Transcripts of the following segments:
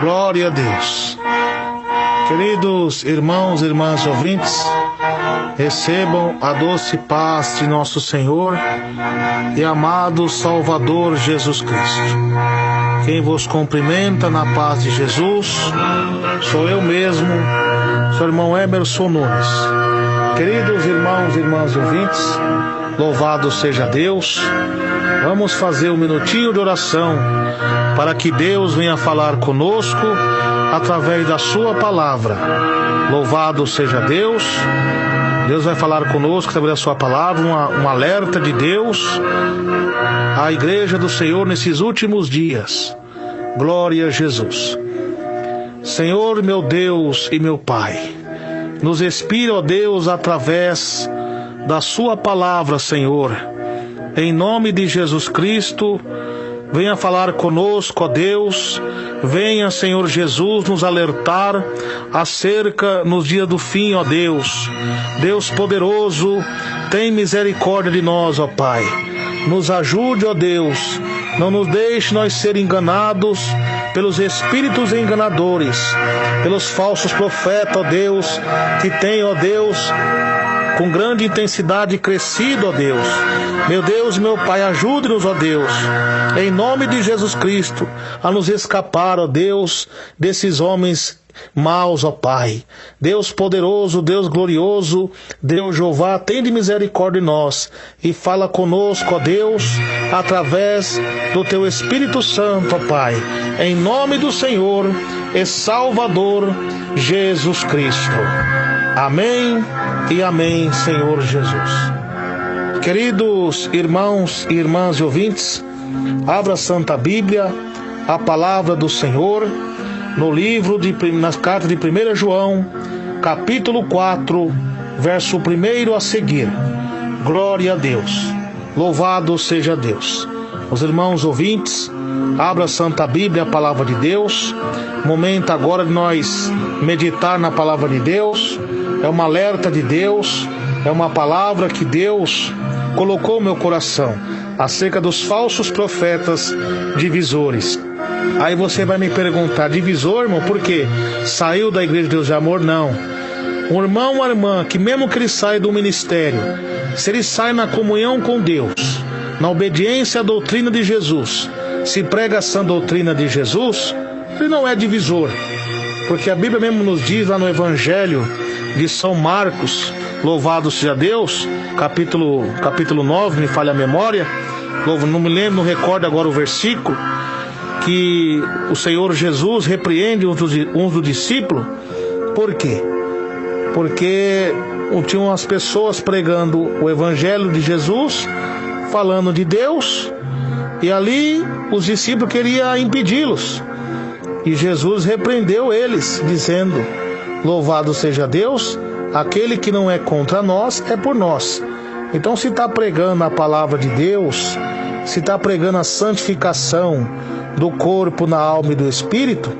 Glória a Deus. Queridos irmãos e irmãs ouvintes, recebam a doce paz de nosso Senhor e amado Salvador Jesus Cristo. Quem vos cumprimenta na paz de Jesus sou eu mesmo, seu irmão Emerson Nunes. Queridos irmãos e irmãs ouvintes, louvado seja Deus. Vamos fazer um minutinho de oração para que Deus venha falar conosco através da sua palavra. Louvado seja Deus. Deus vai falar conosco através da sua palavra, um alerta de Deus à igreja do Senhor nesses últimos dias. Glória a Jesus. Senhor, meu Deus e meu Pai, nos inspira, ó Deus, através da sua palavra, Senhor. Em nome de Jesus Cristo, venha falar conosco, ó Deus. Venha, Senhor Jesus, nos alertar acerca nos dias do fim, ó Deus. Deus poderoso, tem misericórdia de nós, ó Pai. Nos ajude, ó Deus. Não nos deixe nós ser enganados pelos espíritos enganadores, pelos falsos profetas, ó Deus, que tem, ó Deus, com grande intensidade crescido, ó Deus. Meu Deus e meu Pai, ajude-nos, ó Deus, em nome de Jesus Cristo, a nos escapar, ó Deus, desses homens maus, ó Pai. Deus poderoso, Deus glorioso, Deus Jeová, tende misericórdia de nós e fala conosco, ó Deus, através do Teu Espírito Santo, ó Pai, em nome do Senhor e Salvador Jesus Cristo. Amém e amém, Senhor Jesus. Queridos irmãos e irmãs e ouvintes, abra a Santa Bíblia, a palavra do Senhor, no livro nas cartas de 1 João, capítulo 4, verso 1 a seguir. Glória a Deus. Louvado seja Deus. Os irmãos ouvintes, abra a Santa Bíblia, a palavra de Deus. Momento agora de nós meditar na palavra de Deus. É um alerta de Deus, é uma palavra que Deus colocou no meu coração acerca dos falsos profetas divisores. Aí você vai me perguntar, divisor, irmão, por quê? Saiu da Igreja de Deus de Amor? Não. Um irmão ou uma irmã, que mesmo que ele saia do ministério, se ele sai na comunhão com Deus, na obediência à doutrina de Jesus, se prega essa doutrina de Jesus, ele não é divisor. Porque a Bíblia mesmo nos diz lá no Evangelho de São Marcos, louvado seja Deus, capítulo 9, me falha a memória, não me lembro, não recordo agora o versículo, que o Senhor Jesus repreende uns dos discípulos. Por quê? Porque tinham as pessoas pregando o Evangelho de Jesus, falando de Deus, e ali os discípulos queriam impedi-los. E Jesus repreendeu eles, dizendo: louvado seja Deus, aquele que não é contra nós, é por nós. Então, se está pregando a palavra de Deus, se está pregando a santificação do corpo, na alma e do espírito,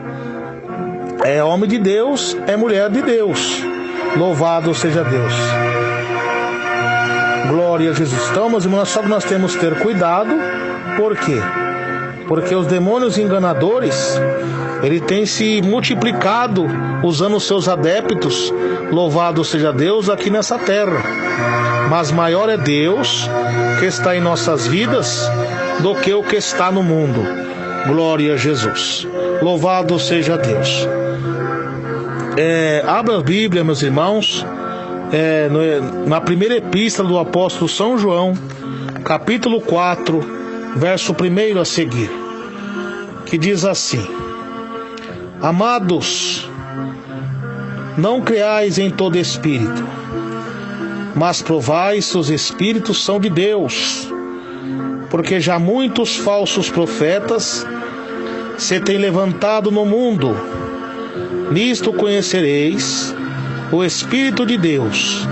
é homem de Deus, é mulher de Deus. Louvado seja Deus. Glória a Jesus. Então, meus irmãos, só que nós temos que ter cuidado. Por quê? Porque os demônios enganadores, ele tem se multiplicado usando os seus adeptos, louvado seja Deus, aqui nessa terra. Mas maior é Deus que está em nossas vidas do que o que está no mundo. Glória a Jesus. Louvado seja Deus. Abra a Bíblia, meus irmãos, na primeira epístola do apóstolo São João, capítulo 4, verso 1 a seguir, que diz assim: amados, não creais em todo espírito, mas provai se os espíritos são de Deus, porque já muitos falsos profetas se têm levantado no mundo. Nisto conhecereis o Espírito de Deus.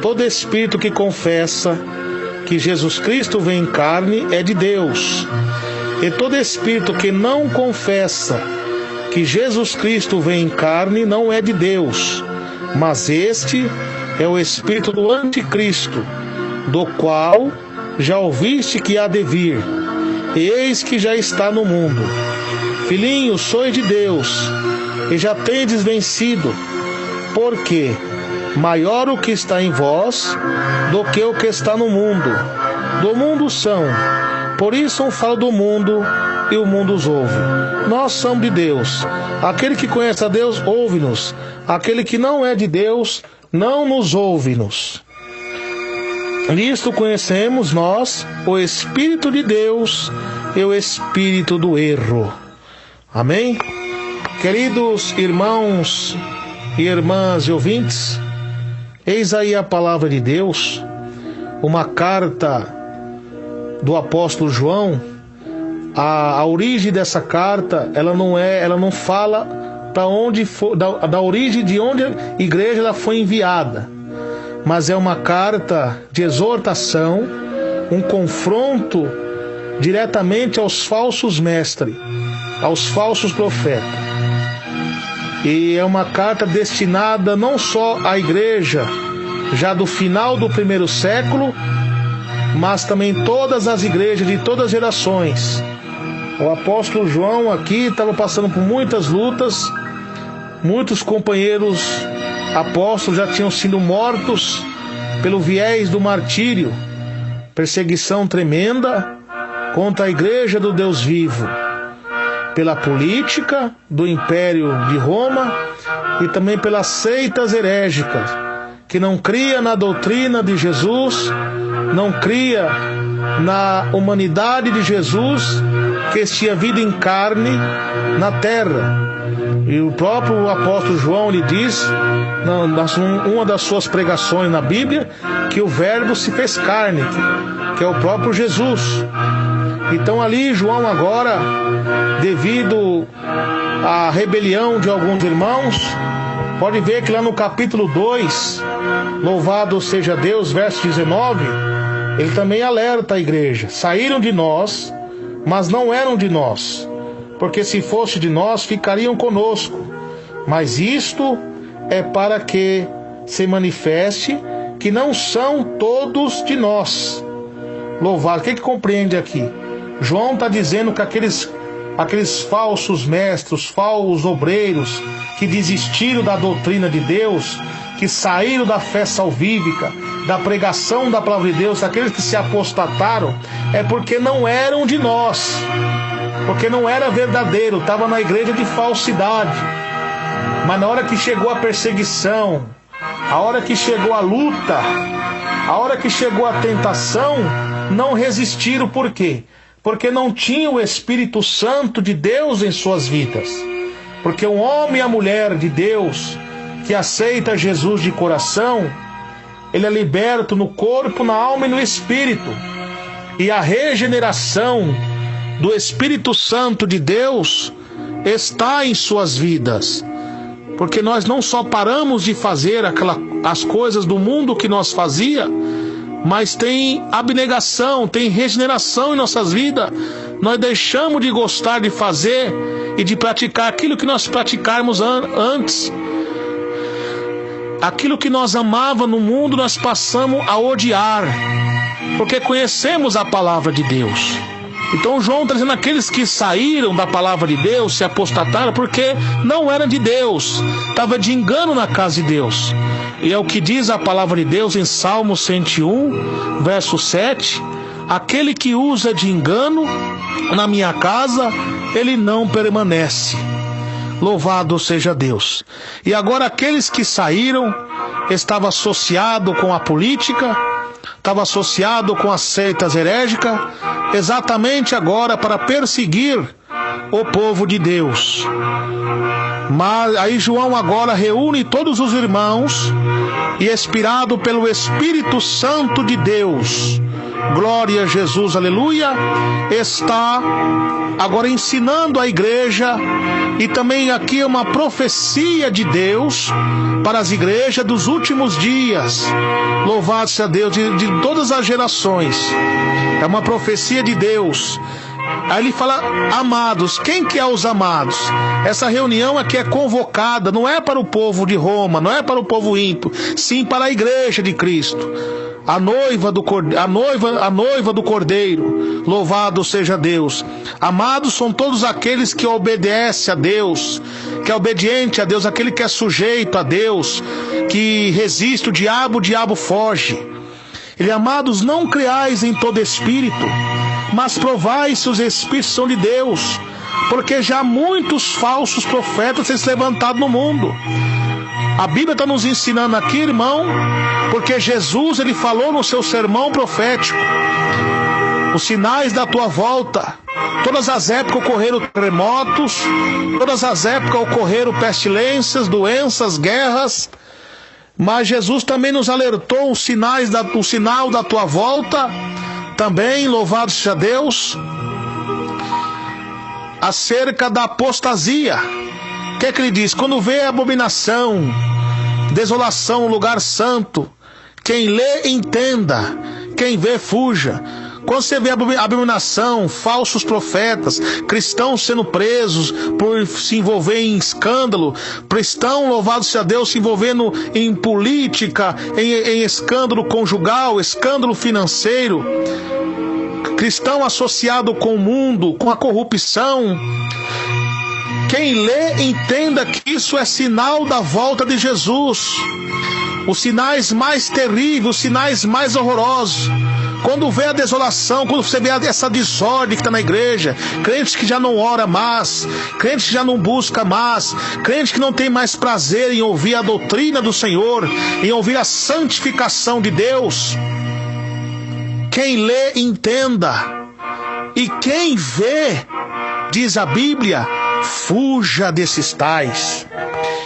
Todo espírito que confessa que Jesus Cristo vem em carne é de Deus. E todo espírito que não confessa que Jesus Cristo vem em carne não é de Deus, mas este é o espírito do anticristo, do qual já ouviste que há de vir, e eis que já está no mundo. Filhinhos, sois de Deus, e já tendes vencido, porque maior o que está em vós do que o que está no mundo. Do mundo são, por isso falo do mundo, e o mundo os ouve. Nós somos de Deus. Aquele que conhece a Deus, ouve-nos. Aquele que não é de Deus, não nos ouve-nos. Nisto conhecemos nós o Espírito de Deus e o espírito do erro. Amém? Queridos irmãos e irmãs e ouvintes, eis aí a palavra de Deus, uma carta do apóstolo João. A origem dessa carta, ela não fala para onde foi, da origem de onde a igreja ela foi enviada, mas é uma carta de exortação, um confronto diretamente aos falsos mestres, aos falsos profetas. E é uma carta destinada não só à igreja já do final do primeiro século, mas também todas as igrejas de todas as gerações. O apóstolo João aqui estava passando por muitas lutas, muitos companheiros apóstolos já tinham sido mortos pelo viés do martírio, perseguição tremenda contra a igreja do Deus vivo, pela política do Império de Roma e também pelas seitas herégicas, que não cria na doutrina de Jesus, não cria na humanidade de Jesus, que tinha vida em carne na terra. E o próprio apóstolo João lhe diz, uma das suas pregações na Bíblia, que o verbo se fez carne, que é o próprio Jesus. Então ali João agora, devido à rebelião de alguns irmãos, pode ver que lá no capítulo 2, louvado seja Deus, verso 19, ele também alerta a igreja: saíram de nós, mas não eram de nós, porque se fosse de nós, ficariam conosco. Mas isto é para que se manifeste que não são todos de nós. Louvado. O que compreende aqui? João está dizendo que aqueles falsos mestres, falsos obreiros, que desistiram da doutrina de Deus, que saíram da fé salvífica, da pregação da palavra de Deus, aqueles que se apostataram, é porque não eram de nós, porque não era verdadeiro, estava na igreja de falsidade. Mas na hora que chegou a perseguição, a hora que chegou a luta, a hora que chegou a tentação, não resistiram. Por quê? Porque não tinham o Espírito Santo de Deus em suas vidas. Porque o homem e a mulher de Deus que aceita Jesus de coração, ele é liberto no corpo, na alma e no espírito. E a regeneração do Espírito Santo de Deus está em suas vidas. Porque nós não só paramos de fazer as coisas do mundo que nós fazia, mas tem abnegação, tem regeneração em nossas vidas. Nós deixamos de gostar de fazer e de praticar aquilo que nós praticáramos antes. Aquilo que nós amávamos no mundo, nós passamos a odiar, porque conhecemos a palavra de Deus. Então João está dizendo: aqueles que saíram da palavra de Deus, se apostataram, porque não eram de Deus, estava de engano na casa de Deus. E é o que diz a palavra de Deus em Salmo 101, verso 7: aquele que usa de engano na minha casa, ele não permanece. Louvado seja Deus. E agora aqueles que saíram, estavam associados com a política, estavam associados com as seitas herégicas, exatamente agora para perseguir o povo de Deus. Mas aí João agora reúne todos os irmãos e, inspirado pelo Espírito Santo de Deus, glória a Jesus, aleluia, está agora ensinando a igreja. E também aqui é uma profecia de Deus para as igrejas dos últimos dias. Louvado seja Deus, de todas as gerações. É uma profecia de Deus. Aí ele fala: amados. Quem que é os amados? Essa reunião aqui é convocada, não é para o povo de Roma, não é para o povo ímpio, sim para a igreja de Cristo. a noiva do Cordeiro. Louvado seja Deus. Amados, são todos aqueles que obedecem a Deus, que é obediente a Deus, aquele que é sujeito a Deus, que resiste o diabo foge. Ele, amados, não creais em todo espírito, mas provai se os espíritos são de Deus, porque já muitos falsos profetas têm se levantado no mundo. A Bíblia está nos ensinando aqui, irmão, porque Jesus, ele falou no seu sermão profético: os sinais da tua volta. Todas as épocas ocorreram terremotos, todas as épocas ocorreram pestilências, doenças, guerras, mas Jesus também nos alertou o sinal da tua volta, também, louvado seja Deus, acerca da apostasia. O que é que ele diz? Quando vê abominação, desolação no lugar santo, quem lê, entenda, quem vê, fuja. Quando você vê abominação, falsos profetas, cristãos sendo presos por se envolver em escândalo, cristão, louvado seja Deus, se envolvendo em política, em escândalo conjugal, escândalo financeiro, cristão associado com o mundo, com a corrupção, quem lê, entenda que isso é sinal da volta de Jesus. Os sinais mais terríveis, os sinais mais horrorosos. Quando vê a desolação, quando você vê essa desordem que está na igreja, crentes que já não ora mais, crentes que já não busca mais, crentes que não tem mais prazer em ouvir a doutrina do Senhor, em ouvir a santificação de Deus. Quem lê, entenda. E quem vê, diz a Bíblia, fuja desses tais.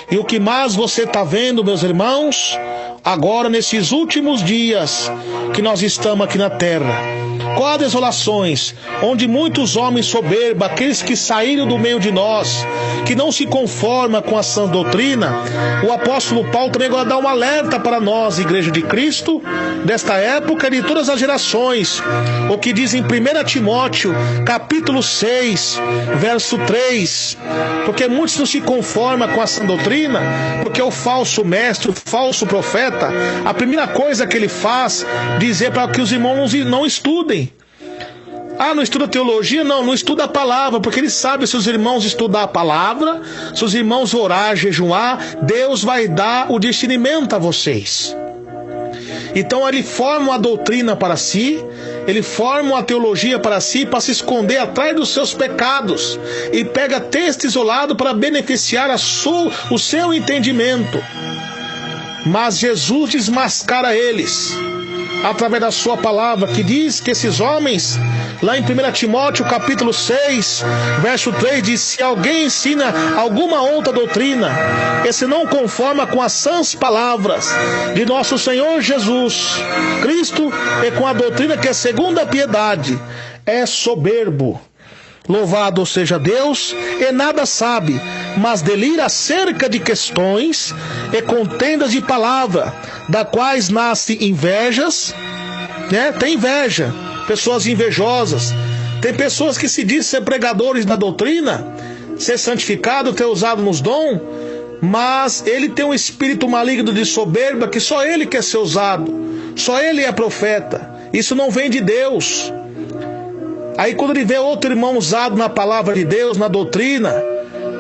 E o que mais você está vendo, meus irmãos, agora nesses últimos dias que nós estamos aqui na terra? Qual as desolações? Onde muitos homens soberbos, aqueles que saíram do meio de nós, que não se conformam com a sã doutrina, o apóstolo Paulo também agora dá um alerta para nós, Igreja de Cristo, desta época e de todas as gerações. O que diz em 1 Timóteo, capítulo 6, verso 3, porque muitos não se conformam com a sã doutrina, porque o falso mestre, o falso profeta, a primeira coisa que ele faz, dizer para que os irmãos não estudem. Ah, não estuda teologia? Não estuda a palavra, porque ele sabe, se os irmãos estudar a palavra, se os irmãos orar, jejuar, Deus vai dar o discernimento a vocês. Então ele forma uma doutrina para si, ele forma uma teologia para si, para se esconder atrás dos seus pecados, e pega texto isolado para beneficiar o seu entendimento. Mas Jesus desmascara eles através da sua palavra, que diz que esses homens, lá em 1 Timóteo capítulo 6, verso 3, diz: se alguém ensina alguma outra doutrina, esse não conforma com as sãs palavras de nosso Senhor Jesus Cristo, e com a doutrina que é segundo a piedade, é soberbo. Louvado seja Deus, e nada sabe, mas delira acerca de questões e contendas de palavra, da quais nasce invejas, né? Tem inveja, pessoas invejosas, tem pessoas que se dizem ser pregadores da doutrina, ser santificado, ter usado nos dons, mas ele tem um espírito maligno de soberba, que só ele quer ser usado, só ele é profeta. Isso não vem de Deus. Aí quando ele vê outro irmão usado na palavra de Deus, na doutrina,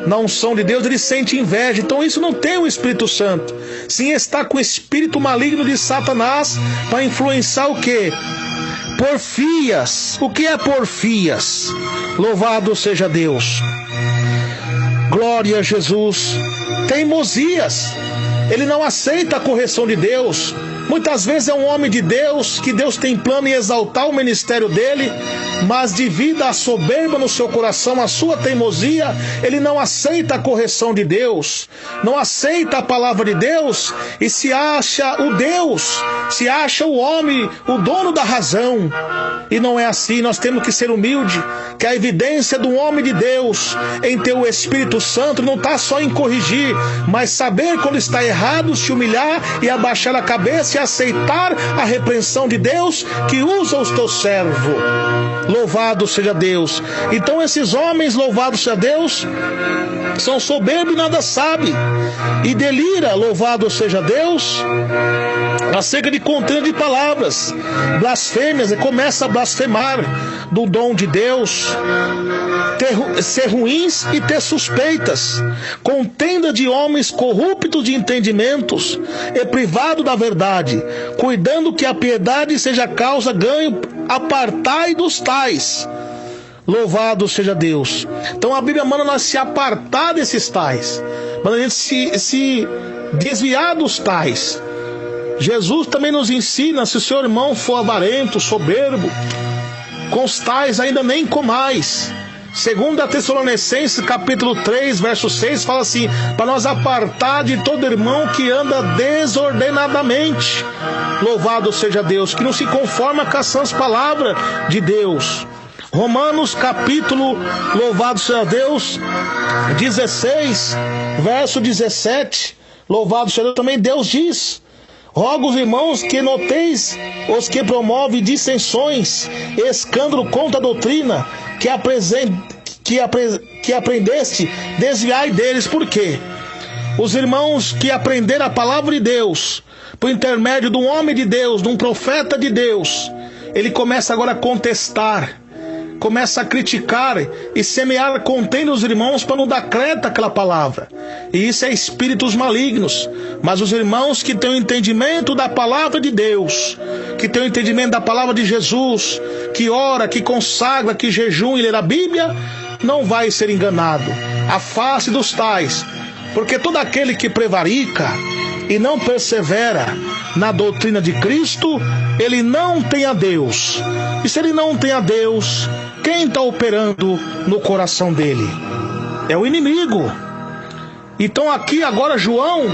na unção de Deus, ele sente inveja. Então isso não tem o Espírito Santo. Sim, está com o espírito maligno de Satanás para influenciar o quê? Porfias. O que é porfias? Louvado seja Deus. Glória a Jesus. Teimosias. Ele não aceita a correção de Deus. Muitas vezes é um homem de Deus, que Deus tem plano em exaltar o ministério dele, mas devido à soberba no seu coração, a sua teimosia, ele não aceita a correção de Deus, não aceita a palavra de Deus, e se acha o Deus, se acha o homem, o dono da razão. E não é assim. Nós temos que ser humildes, que a evidência do homem de Deus em ter o Espírito Santo não está só em corrigir, mas saber quando está errado, se humilhar e abaixar a cabeça e aceitar a repreensão de Deus, que usa os teus servos. Louvado seja Deus. Então esses homens, louvado seja Deus, são soberbos e nada sabem, e delira, louvado seja Deus, acerca de contenda de palavras, blasfêmias, e começa a blasfemar do dom de Deus, ser ruins e ter suspeitas, contenda de homens corruptos de entendimentos e privado da verdade, cuidando que a piedade seja causa ganho, apartai dos tais. Louvado seja Deus. Então a Bíblia manda nós se apartar desses tais, manda a gente se desviar dos tais. Jesus também nos ensina: se o seu irmão for avarento, soberbo, com os tais ainda nem comais. 2 Tessalonicenses capítulo 3, verso 6, fala assim: para nós apartar de todo irmão que anda desordenadamente. Louvado seja Deus, que não se conforma com as sãs palavras de Deus. Romanos capítulo, louvado seja Deus, 16, verso 17, louvado seja Deus, também Deus diz: rogo os irmãos que noteis os que promovem dissensões, escândalo contra a doutrina, que aprendeste, desviai deles. Por quê? Os irmãos que aprenderam a palavra de Deus, por intermédio de um homem de Deus, de um profeta de Deus, ele começa agora a contestar, começa a criticar e semear contenda os irmãos para não dar crédito àquela palavra. E isso é espíritos malignos. Mas os irmãos que têm o entendimento da palavra de Deus, que têm o entendimento da palavra de Jesus, que ora, que consagra, que jejum e lê a Bíblia, não vai ser enganado. Afaste dos tais, porque todo aquele que prevarica e não persevera na doutrina de Cristo, ele não tem a Deus. E se ele não tem a Deus, quem está operando no coração dele? É o inimigo. Então aqui agora João,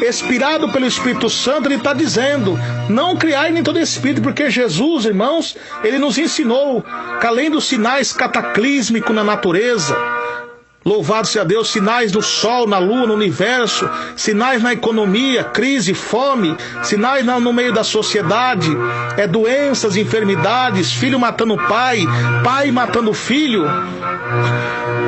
inspirado pelo Espírito Santo, ele está dizendo: não criai nem todo espírito, porque Jesus, irmãos, ele nos ensinou que além dos sinais cataclísmicos na natureza, louvado seja Deus, sinais do sol, na lua, no universo, sinais na economia, crise, fome, sinais no meio da sociedade, doenças, enfermidades, filho matando pai, pai matando filho.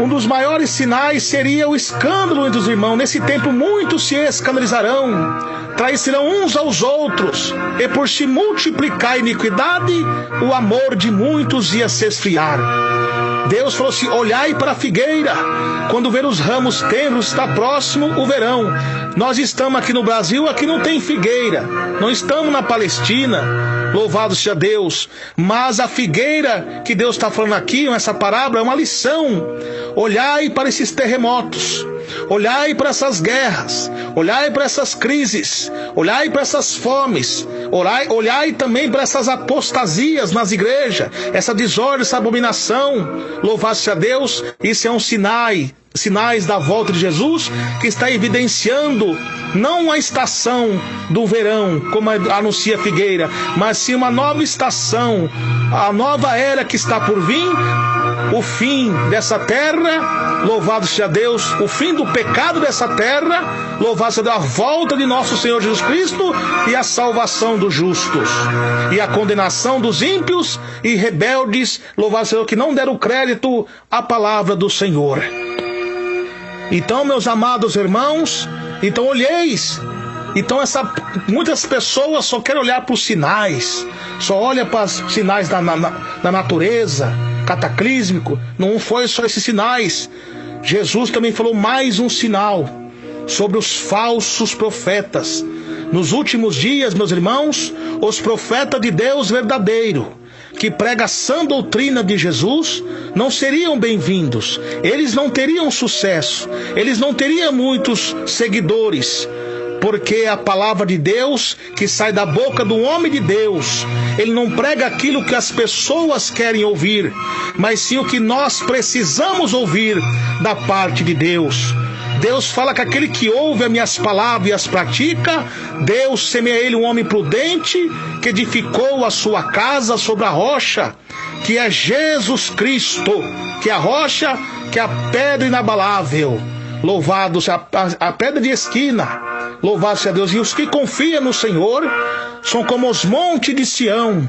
Um dos maiores sinais seria o escândalo entre os irmãos. Nesse tempo muitos se escandalizarão, trairão uns aos outros, e por se multiplicar a iniquidade, o amor de muitos ia se esfriar. Deus falou assim: olhai para a figueira, quando ver os ramos tenros, está próximo o verão. Nós estamos aqui no Brasil, aqui não tem figueira, não estamos na Palestina, louvado seja Deus, mas a figueira que Deus está falando aqui, essa parábola, é uma lição. Olhai para esses terremotos, olhai para essas guerras, olhai para essas crises, olhai para essas fomes, olhai também para essas apostasias nas igrejas, essa desordem, essa abominação. Louvado seja Deus, isso é um sinais da volta de Jesus, que está evidenciando não a estação do verão, como anuncia a figueira, mas sim uma nova estação, a nova era que está por vir, o fim dessa terra, louvado seja Deus, o fim do pecado dessa terra, louvado seja Deus, a volta de nosso Senhor Jesus Cristo e a salvação dos justos, e a condenação dos ímpios e rebeldes, louvado seja Deus, que não deram crédito à palavra do Senhor. Então, meus amados irmãos, então olheis. Então muitas pessoas só querem olhar para os sinais, só olham para os sinais da natureza, cataclísmico. Não foi só esses sinais. Jesus também falou mais um sinal sobre os falsos profetas. Nos últimos dias, meus irmãos, os profetas de Deus verdadeiro, que prega a sã doutrina de Jesus, não seriam bem-vindos, eles não teriam sucesso, eles não teriam muitos seguidores, porque a palavra de Deus que sai da boca do homem de Deus, ele não prega aquilo que as pessoas querem ouvir, mas sim o que nós precisamos ouvir da parte de Deus. Deus fala que aquele que ouve as minhas palavras e as pratica, Deus semeia ele um homem prudente, que edificou a sua casa sobre a rocha, que é Jesus Cristo, que é a rocha, que é a pedra inabalável. Louvado seja a pedra de esquina, louvado seja Deus. E os que confiam no Senhor são como os montes de Sião,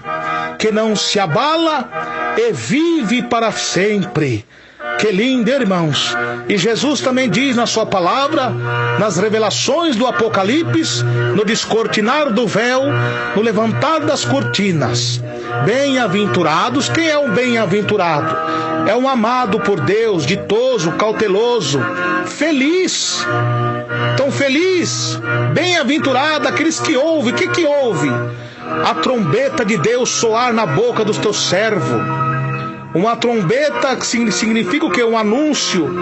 que não se abala e vive para sempre. Que lindo, irmãos. E Jesus também diz na sua palavra, nas revelações do Apocalipse, no descortinar do véu, no levantar das cortinas: bem-aventurados. Quem é um bem-aventurado? É um amado por Deus, ditoso, cauteloso, feliz. Tão feliz, bem-aventurado aqueles que ouvem. O que ouve? A trombeta de Deus soar na boca dos teus servos. Uma trombeta que significa o quê? Um anúncio,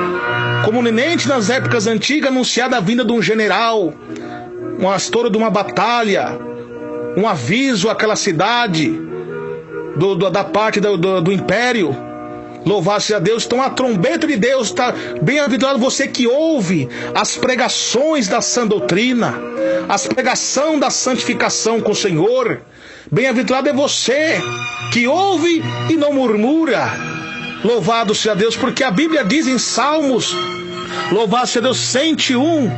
comumente nas épocas antigas, anunciada a vinda de um general, uma história de uma batalha, um aviso àquela cidade, da parte do império. Louvado seja Deus. Então a trombeta de Deus está bem-aventurado você que ouve as pregações da sã doutrina, as pregação da santificação com o Senhor. Bem-aventurado é você que ouve e não murmura. Louvado seja Deus, porque a Bíblia diz em Salmos, louvado seja Deus, 101,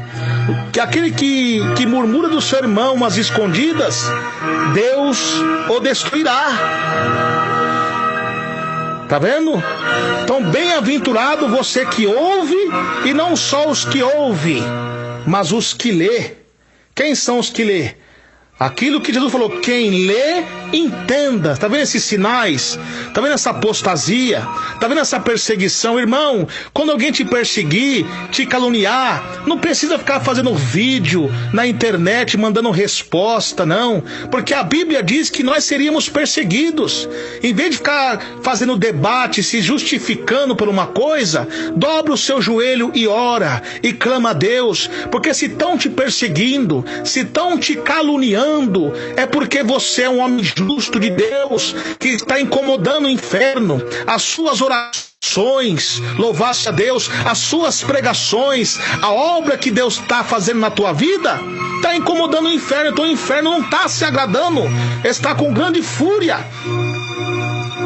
que aquele que murmura do seu irmão às escondidas, Deus o destruirá. Tá vendo? Então, bem-aventurado você que ouve, e não só os que ouvem, mas os que lê. Quem são os que lê? Aquilo que Jesus falou: quem lê, entenda. Tá vendo esses sinais? Tá vendo essa apostasia? Tá vendo essa perseguição? Irmão, quando alguém te perseguir, te caluniar, não precisa ficar fazendo vídeo na internet, mandando resposta, não. Porque a Bíblia diz que nós seríamos perseguidos. Em vez de ficar fazendo debate, se justificando por uma coisa, dobra o seu joelho e ora, e clama a Deus. Porque se estão te perseguindo, se estão te caluniando, é porque você é um homem justo de Deus, que está incomodando o inferno. As suas orações, louvado a Deus, as suas pregações, a obra que Deus está fazendo na tua vida, está incomodando o inferno. Então o inferno não está se agradando, está com grande fúria.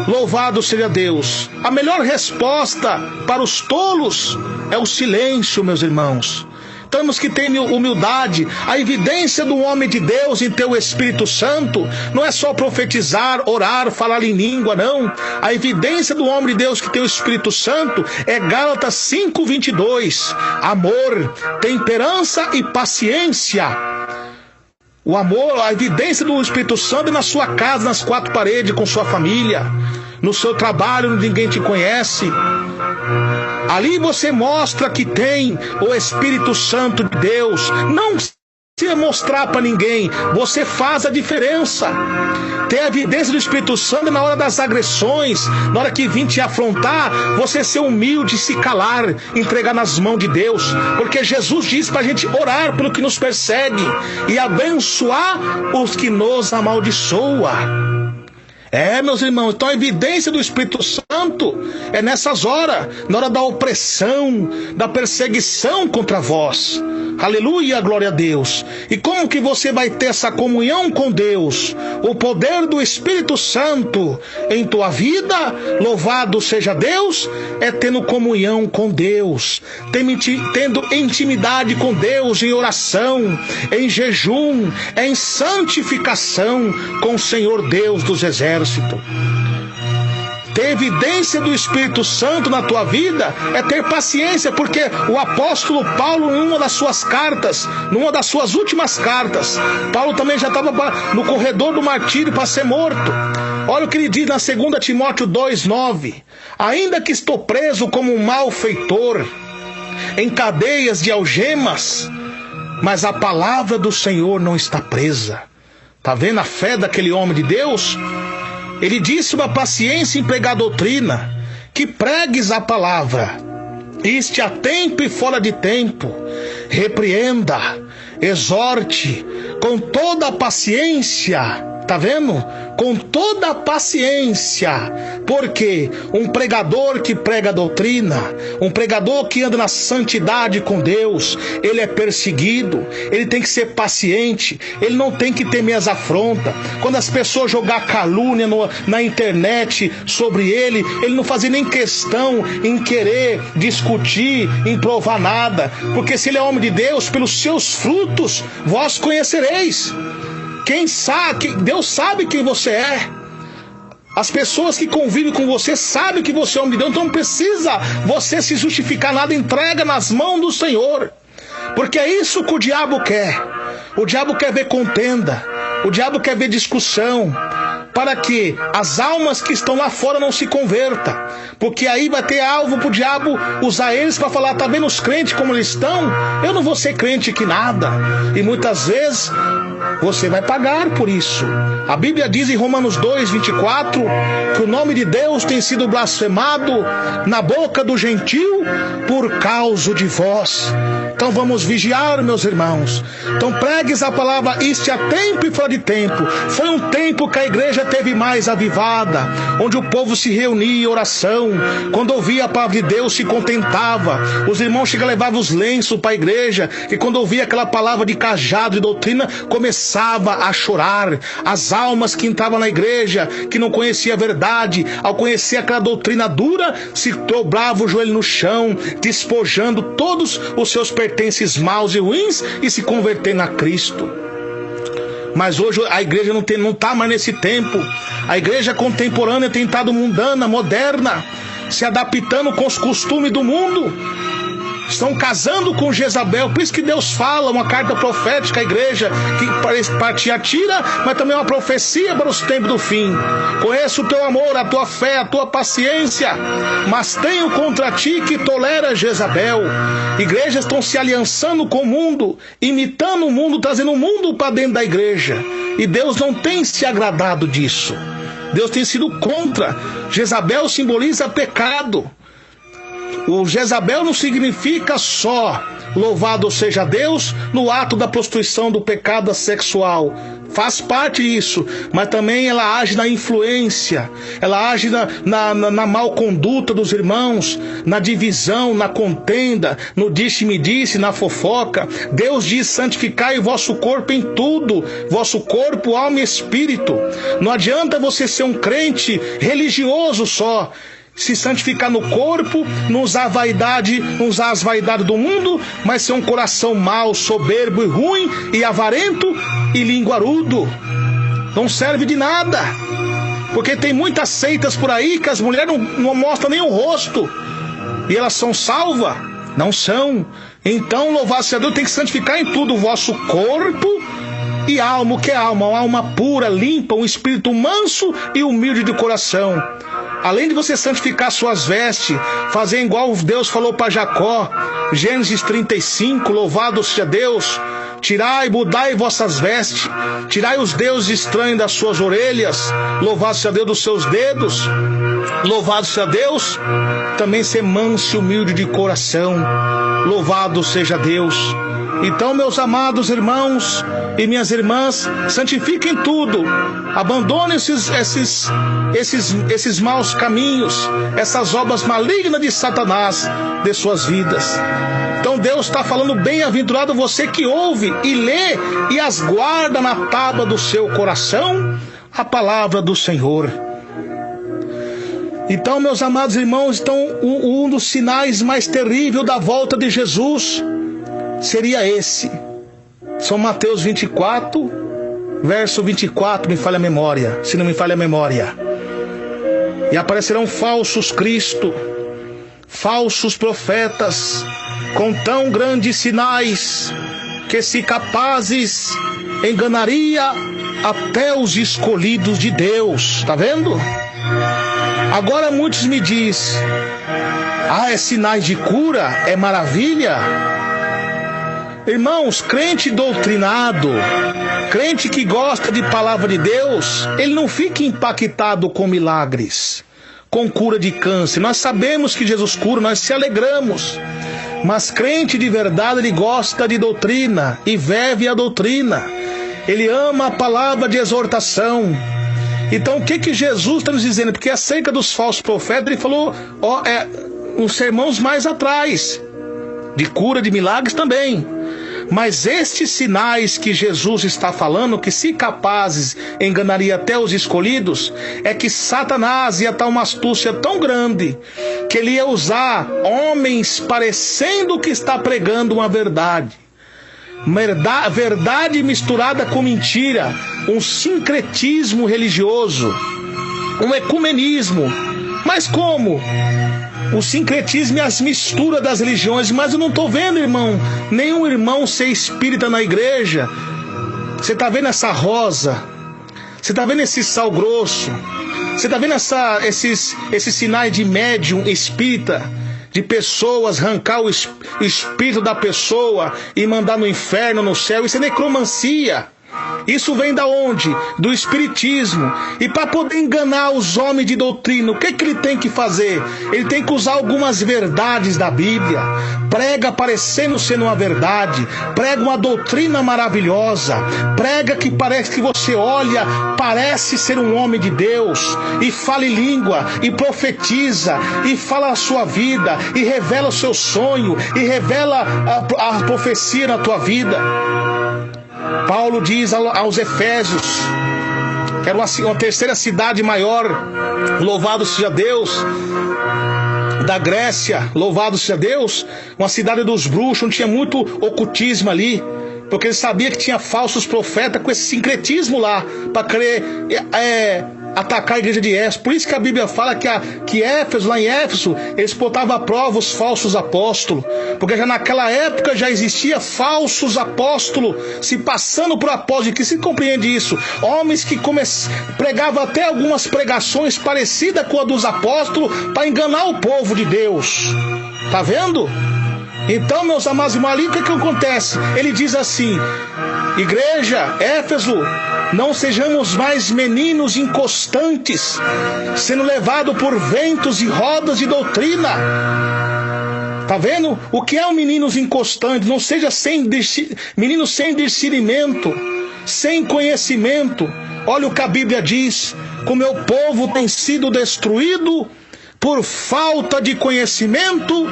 Louvado seja Deus. A melhor resposta para os tolos é o silêncio, meus irmãos. Temos que ter humildade. A evidência do homem de Deus em ter o Espírito Santo não é só profetizar, orar, falar em língua, não. A evidência do homem de Deus que tem o Espírito Santo é Gálatas 5:22. Amor, temperança e paciência. O amor, a evidência do Espírito Santo é na sua casa, nas quatro paredes, com sua família, no seu trabalho, onde ninguém te conhece. Ali você mostra que tem o Espírito Santo de Deus. Não precisa mostrar para ninguém, você faz a diferença. Ter a evidência do Espírito Santo na hora das agressões, na hora que vim te afrontar, você ser humilde, se calar, entregar nas mãos de Deus. Porque Jesus diz para a gente orar pelo que nos persegue e abençoar os que nos amaldiçoam. Meus irmãos, então a evidência do Espírito Santo é nessas horas, na hora da opressão, da perseguição contra vós. Aleluia, glória a Deus. E como que você vai ter essa comunhão com Deus? O poder do Espírito Santo em tua vida, louvado seja Deus, é tendo comunhão com Deus, tendo intimidade com Deus em oração, em jejum, em santificação com o Senhor Deus dos exércitos. Ter evidência do Espírito Santo na tua vida é ter paciência, porque o apóstolo Paulo, numa das suas cartas, numa das suas últimas cartas, Paulo também já estava no corredor do martírio para ser morto. Olha o que ele diz na 2 Timóteo 2:9: ainda que estou preso como um malfeitor, em cadeias de algemas, mas a palavra do Senhor não está presa. Tá vendo a fé daquele homem de Deus? Ele disse uma paciência em pregar a doutrina, que pregues a palavra, iste a tempo e fora de tempo, repreenda, exorte, com toda a paciência. Tá vendo? Com toda a paciência. Porque um pregador que prega a doutrina, um pregador que anda na santidade com Deus, ele é perseguido, ele tem que ser paciente, ele não tem que temer as afrontas. Quando as pessoas jogar calúnia na internet sobre ele não fazia nem questão em querer discutir, em provar nada. Porque se ele é homem de Deus, pelos seus frutos vós conhecereis. Quem sabe, Deus sabe quem você é. As pessoas que convivem com você sabem que você é homem de Deus, então não precisa você se justificar nada, entrega nas mãos do Senhor. Porque é isso que o diabo quer. O diabo quer ver contenda, o diabo quer ver discussão, para que as almas que estão lá fora não se convertam. Porque aí vai ter alvo para o diabo usar eles para falar, tá vendo os crentes como eles estão? Eu não vou ser crente que nada. E muitas vezes você vai pagar por isso. A Bíblia diz em Romanos 2:24 que o nome de Deus tem sido blasfemado na boca do gentil por causa de vós. Então vamos vigiar, meus irmãos. Então pregues a palavra, isto a tempo e fora de tempo. Foi um tempo que a igreja teve mais avivada, onde o povo se reunia em oração. Quando ouvia a palavra de Deus, se contentava. Os irmãos chegavam a levar os lenços para a igreja, e quando ouvia aquela palavra de cajado e doutrina, começava a chorar. As almas que entravam na igreja, que não conheciam a verdade, ao conhecer aquela doutrina dura, se dobravam o joelho no chão, despojando todos os seus pertences maus e ruins e se convertendo a Cristo. Mas hoje a igreja não está mais nesse tempo. A igreja contemporânea tem estado mundana, moderna, se adaptando com os costumes do mundo. Estão casando com Jezabel. Por isso que Deus fala, uma carta profética à igreja, que para Tiatira, mas também uma profecia para os tempos do fim. Conheço o teu amor, a tua fé, a tua paciência, mas tenho contra ti que tolera Jezabel. Igrejas estão se aliançando com o mundo, imitando o mundo, trazendo o mundo para dentro da igreja. E Deus não tem se agradado disso. Deus tem sido contra. Jezabel simboliza pecado. O Jezabel não significa só louvado seja Deus no ato da prostituição, do pecado sexual. Faz parte disso, mas também ela age na influência, ela age na mal conduta dos irmãos, na divisão, na contenda, no disse-me-disse, na fofoca. Deus diz: santificai o vosso corpo em tudo, vosso corpo, alma e espírito. Não adianta você ser um crente religioso só, se santificar no corpo, não usar vaidade, não usar as vaidades do mundo, mas ser um coração mau, soberbo e ruim, e avarento e linguarudo. Não serve de nada. Porque tem muitas seitas por aí que as mulheres não mostram nem o rosto, e elas são salvas? Não são. Então, louvado seja Deus, tem que santificar em tudo o vosso corpo e alma. O que é alma? Uma alma pura, limpa, um espírito manso e humilde de coração. Além de você santificar suas vestes, fazer igual Deus falou para Jacó, Gênesis 35, louvado seja Deus, tirai, mudai vossas vestes, tirai os deuses estranhos das suas orelhas, louvado seja Deus dos seus dedos, louvado seja Deus, também ser manso e humilde de coração, louvado seja Deus. Então, meus amados irmãos e minhas irmãs, santifiquem tudo, abandonem esses maus caminhos, essas obras malignas de Satanás de suas vidas. Então Deus está falando: bem-aventurado você que ouve e lê e as guarda na tábua do seu coração a palavra do Senhor. Então, meus amados irmãos, um dos sinais mais terríveis da volta de Jesus seria esse. São Mateus 24, verso 24, me falha a memória, se não me falha a memória. E aparecerão falsos Cristo, falsos profetas, com tão grandes sinais, que se capazes enganaria até os escolhidos de Deus. Tá vendo? Agora muitos me dizem: é sinais de cura, é maravilha. Irmãos, crente doutrinado, crente que gosta de palavra de Deus, ele não fica impactado com milagres, com cura de câncer. Nós sabemos que Jesus cura, nós se alegramos. Mas crente de verdade, ele gosta de doutrina e vive a doutrina. Ele ama a palavra de exortação. Então o que Jesus está nos dizendo? Porque acerca dos falsos profetas, ele falou uns sermões mais atrás, de cura, de milagres também. Mas estes sinais que Jesus está falando, que se capazes enganaria até os escolhidos, é que Satanás ia estar uma astúcia tão grande, que ele ia usar homens parecendo que está pregando uma verdade. Verdade misturada com mentira, um sincretismo religioso. um ecumenismo. Mas como? O sincretismo e as misturas das religiões. Mas eu não estou vendo, irmão, nenhum irmão ser espírita na igreja. Você está vendo essa rosa? Você está vendo esse sal grosso? Você está vendo esses sinais de médium espírita? De pessoas arrancar o espírito da pessoa e mandar no inferno, no céu. Isso é necromancia. Isso vem da onde? Do espiritismo. E para poder enganar os homens de doutrina, o que ele tem que fazer? Ele tem que usar algumas verdades da Bíblia. Prega parecendo ser uma verdade. Prega uma doutrina maravilhosa. Prega que parece que você olha, parece ser um homem de Deus. E fala em língua, e profetiza, e fala a sua vida, e revela o seu sonho, e revela a profecia na tua vida. Paulo diz aos Efésios, que era uma terceira cidade maior, louvado seja Deus, da Grécia, louvado seja Deus, uma cidade dos bruxos, onde tinha muito ocultismo ali, porque ele sabia que tinha falsos profetas com esse sincretismo lá, para querer atacar a igreja de Éfeso. Por isso que a Bíblia fala que Éfeso, lá em Éfeso, eles botavam à prova os falsos apóstolos, porque já naquela época já existia falsos apóstolos se passando por apóstolos. Que se compreende isso? Homens que pregavam até algumas pregações parecidas com a dos apóstolos para enganar o povo de Deus. Tá vendo? Então, meus amados irmãos, ali o que acontece? Ele diz assim: igreja, Éfeso, não sejamos mais meninos inconstantes, sendo levados por ventos e rodas de doutrina. Tá vendo? O que é um menino inconstante? Não seja menino sem discernimento, sem conhecimento. Olha o que a Bíblia diz: como meu povo tem sido destruído por falta de conhecimento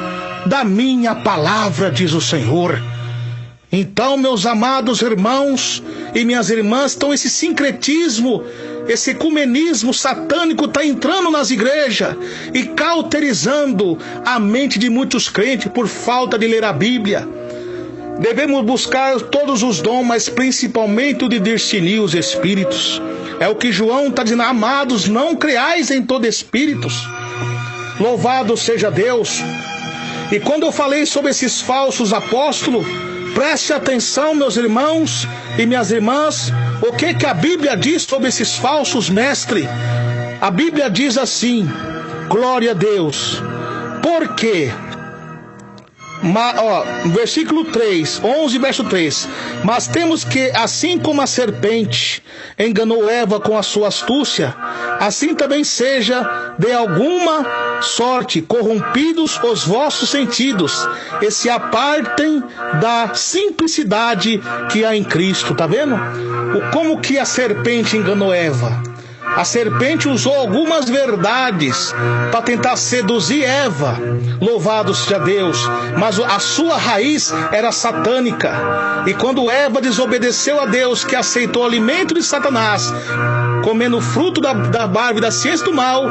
da minha palavra, diz o Senhor. Então, meus amados irmãos e minhas irmãs, então esse sincretismo, esse ecumenismo satânico está entrando nas igrejas e cauterizando a mente de muitos crentes por falta de ler a Bíblia. Devemos buscar todos os dons, mas principalmente o de discernir os espíritos. É o que João está dizendo: amados, não creais em todo espíritos. Louvado seja Deus. E quando eu falei sobre esses falsos apóstolos, preste atenção, meus irmãos e minhas irmãs, o que a Bíblia diz sobre esses falsos mestres. A Bíblia diz assim, glória a Deus. Por quê? Versículo 3, 11, verso 3. Mas temos que, assim como a serpente enganou Eva com a sua astúcia, assim também seja de alguma sorte corrompidos os vossos sentidos, e se apartem da simplicidade que há em Cristo. Tá vendo? Como que a serpente enganou Eva? A serpente usou algumas verdades para tentar seduzir Eva, louvado seja Deus, mas a sua raiz era satânica. E quando Eva desobedeceu a Deus, que aceitou o alimento de Satanás, comendo o fruto da árvore da ciência do mal,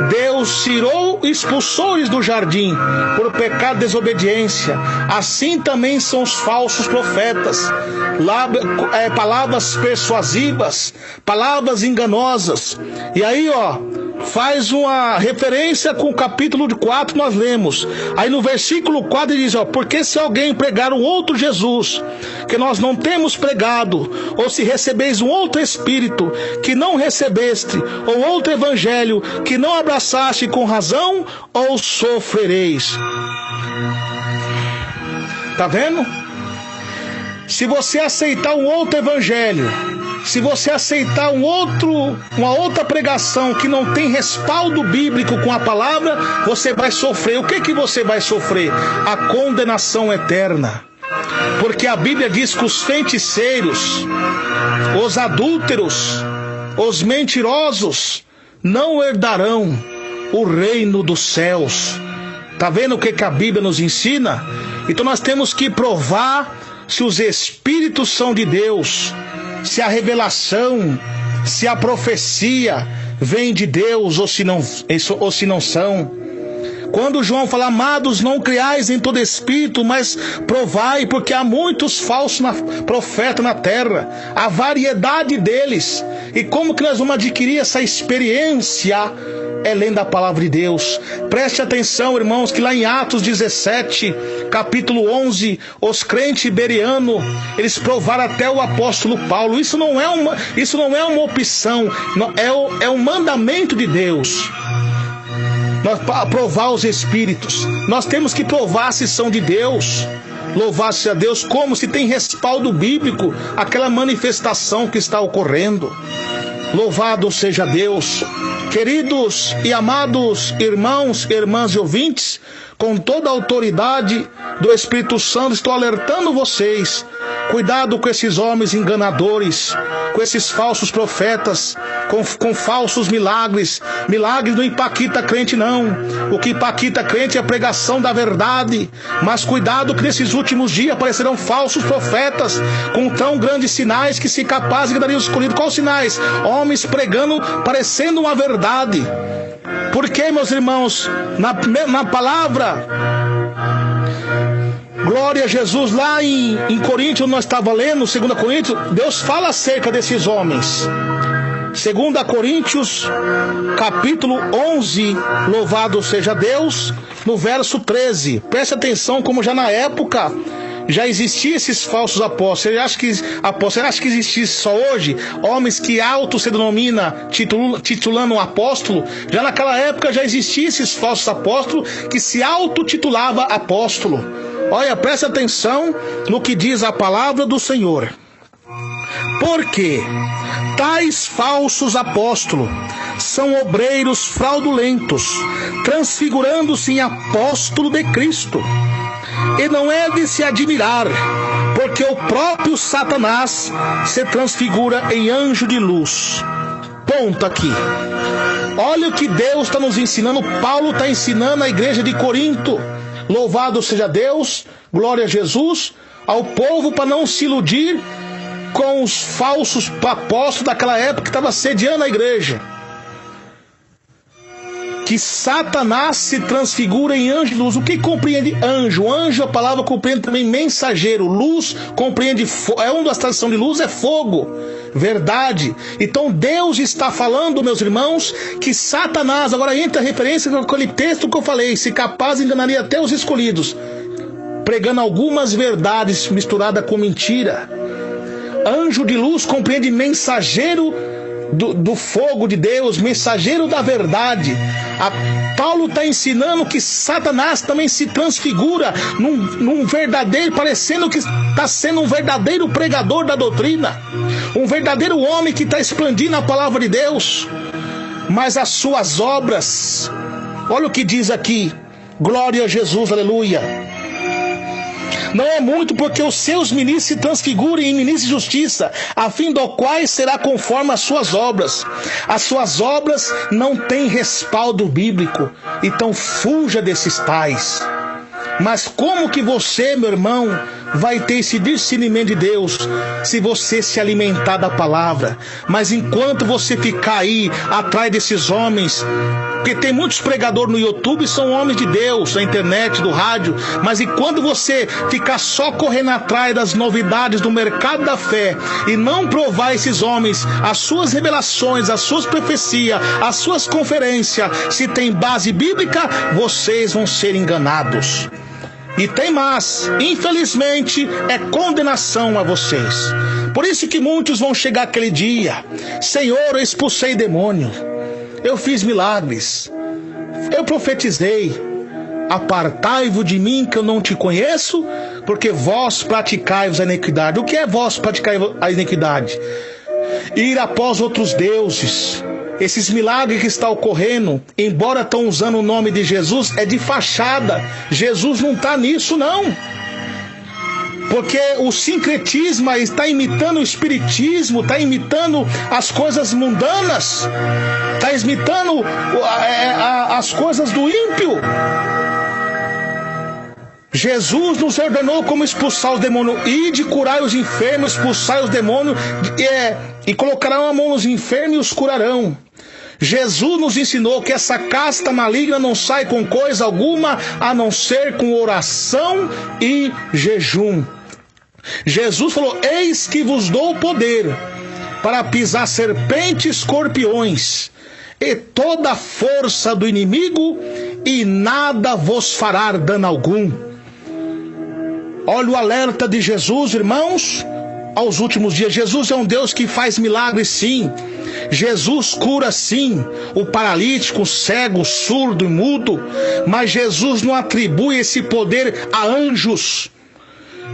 Deus tirou e expulsou-os do jardim por pecado de desobediência. Assim também são os falsos profetas, palavras persuasivas, palavras enganosas. E aí, faz uma referência com o capítulo 4, nós lemos. Aí no versículo 4 ele diz, porque se alguém pregar um outro Jesus, que nós não temos pregado, ou se recebeis um outro Espírito, que não recebeste, ou outro Evangelho, que não abraçaste, com razão, ou sofrereis. Tá vendo? Se você aceitar um outro Evangelho, se você aceitar uma outra pregação que não tem respaldo bíblico com a palavra, você vai sofrer. O que você vai sofrer? A condenação eterna. Porque a Bíblia diz que os feiticeiros, os adúlteros, os mentirosos não herdarão o reino dos céus. Tá vendo o que a Bíblia nos ensina? Então nós temos que provar se os espíritos são de Deus, se a revelação, se a profecia vem de Deus ou se não são. Quando João fala, amados, não criais em todo espírito, mas provai, porque há muitos falsos profetas na terra, a variedade deles. E como que nós vamos adquirir essa experiência? É lendo a palavra de Deus. Preste atenção, irmãos, que lá em Atos 17, capítulo 11, os crentes bereanos, eles provaram até o apóstolo Paulo. Isso não é uma opção, é um mandamento de Deus. Nós provar os espíritos. Nós temos que provar se são de Deus. Louvado seja Deus, como se tem respaldo bíblico aquela manifestação que está ocorrendo. Louvado seja Deus. Queridos e amados irmãos, irmãs e ouvintes, com toda a autoridade do Espírito Santo, estou alertando vocês. Cuidado com esses homens enganadores, com esses falsos profetas, com falsos milagres. Milagres não impacta crente, não. O que impacta crente é a pregação da verdade. Mas cuidado que nesses últimos dias aparecerão falsos profetas com tão grandes sinais que se capazes de dar os escolhidos. Quais sinais? Homens pregando, parecendo uma verdade. Porque, meus irmãos, na palavra, glória a Jesus, lá em Coríntios, nós estávamos lendo, 2 Coríntios, Deus fala acerca desses homens. 2 Coríntios, capítulo 11, louvado seja Deus, no verso 13. Preste atenção, como já na época já existiam esses falsos apóstolos. Você acha que existisse só hoje homens que se denominam titulando um apóstolo? Já naquela época já existiam esses falsos apóstolos que se autotitulava apóstolo. Olha, presta atenção no que diz a palavra do Senhor. Porque tais falsos apóstolos são obreiros fraudulentos, transfigurando-se em apóstolo de Cristo. E não é de se admirar, porque o próprio Satanás se transfigura em anjo de luz. Ponto aqui. Olha o que Deus está nos ensinando. Paulo está ensinando a igreja de Corinto. Louvado seja Deus, glória a Jesus, ao povo para não se iludir com os falsos apóstolos daquela época que estavam sediando a igreja. Que Satanás se transfigura em anjo de luz. O que compreende anjo? Anjo, a palavra compreende também mensageiro. Luz compreende uma das traduções de luz é fogo. Verdade. Então Deus está falando, meus irmãos, que Satanás, agora entra a referência com aquele texto que eu falei, se capaz enganaria até os escolhidos, pregando algumas verdades misturadas com mentira. Anjo de luz compreende mensageiro do fogo de Deus, mensageiro da verdade. Paulo está ensinando que Satanás também se transfigura num verdadeiro, parecendo que está sendo um verdadeiro pregador da doutrina, um verdadeiro homem que está expandindo a palavra de Deus. Mas as suas obras, olha o que diz aqui, glória a Jesus, aleluia. Não é muito, porque os seus ministros se transfigurem em ministros de justiça, a fim do qual será conforme as suas obras. As suas obras não têm respaldo bíblico, então fuja desses tais. Mas como que você, meu irmão, vai ter esse discernimento de Deus se você se alimentar da palavra? Mas enquanto você ficar aí atrás desses homens, porque tem muitos pregadores no YouTube, são homens de Deus, na internet, do rádio, mas enquanto você ficar só correndo atrás das novidades do mercado da fé e não provar esses homens, as suas revelações, as suas profecias, as suas conferências, se tem base bíblica, vocês vão ser enganados. E tem mais, infelizmente, é condenação a vocês. Por isso que muitos vão chegar aquele dia: Senhor, eu expulsei demônio, eu fiz milagres, eu profetizei. Apartai-vos de mim, que eu não te conheço, porque vós praticai-vos a iniquidade. O que é vós praticar a iniquidade? Ir após outros deuses. Esses milagres que estão ocorrendo, embora estão usando o nome de Jesus, é de fachada. Jesus não está nisso, não. Porque o sincretismo está imitando o espiritismo, está imitando as coisas mundanas, está imitando as coisas do ímpio. Jesus nos ordenou como expulsar os demônios. Ide, curai os enfermos, expulsai os demônios, e colocarão a mão nos enfermos e os curarão. Jesus nos ensinou que essa casta maligna não sai com coisa alguma a não ser com oração e jejum. Jesus falou: eis que vos dou poder para pisar serpentes e escorpiões e toda a força do inimigo, e nada vos fará dano algum. Olha o alerta de Jesus, irmãos, aos últimos dias. Jesus é um Deus que faz milagres, sim. Jesus cura, sim, o paralítico, o cego, o surdo e mudo. Mas Jesus não atribui esse poder a anjos.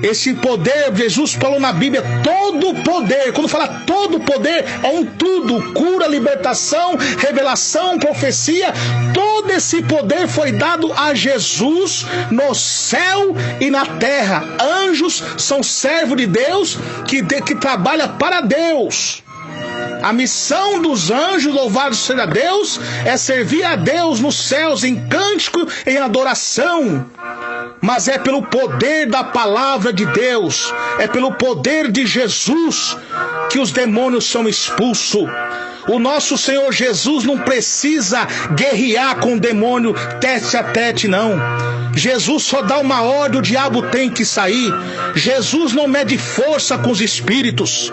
Esse poder, Jesus falou na Bíblia, todo poder. Quando fala todo poder, é um tudo: cura, libertação, revelação, profecia. Todo esse poder foi dado a Jesus no céu e na terra. Anjos são servos de Deus que trabalham para Deus. A missão dos anjos, louvado seja Deus, é servir a Deus nos céus em cântico, em adoração. Mas é pelo poder da palavra de Deus, é pelo poder de Jesus que os demônios são expulsos. O nosso Senhor Jesus não precisa guerrear com o demônio tete a tete, não. Jesus só dá uma ordem, o diabo tem que sair. Jesus não mede força com os espíritos.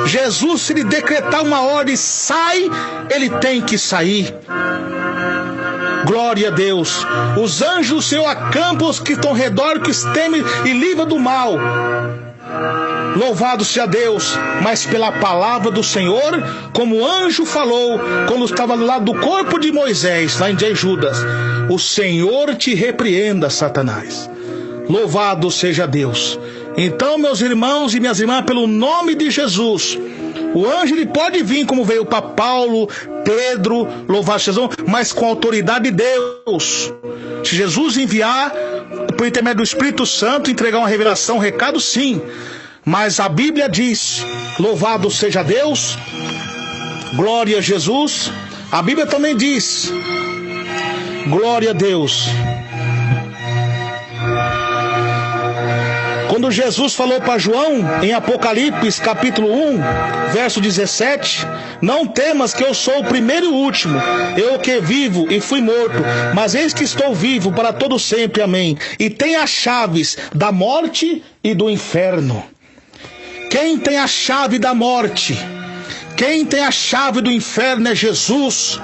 Jesus, se ele decretar uma ordem, sai, ele tem que sair. Glória a Deus. Os anjos do Senhor acampam os que estão ao redor, que os temem e livram do mal. Louvado seja Deus. Mas pela palavra do Senhor, como o anjo falou quando estava do lado do corpo de Moisés, lá em Judas: o Senhor te repreenda, Satanás. Louvado seja Deus. Então, meus irmãos e minhas irmãs, pelo nome de Jesus, o anjo ele pode vir como veio para Paulo, Pedro, louvado seja Deus, mas com a autoridade de Deus. Se Jesus enviar por intermédio do Espírito Santo, entregar uma revelação, um recado, sim. Mas a Bíblia diz, louvado seja Deus, glória a Jesus. A Bíblia também diz, glória a Deus, quando Jesus falou para João, em Apocalipse capítulo 1, verso 17: não temas, que eu sou o primeiro e o último, eu que vivo e fui morto, mas eis que estou vivo para todo sempre, amém, e tenho as chaves da morte e do inferno. Quem tem a chave da morte, quem tem a chave do inferno é Jesus.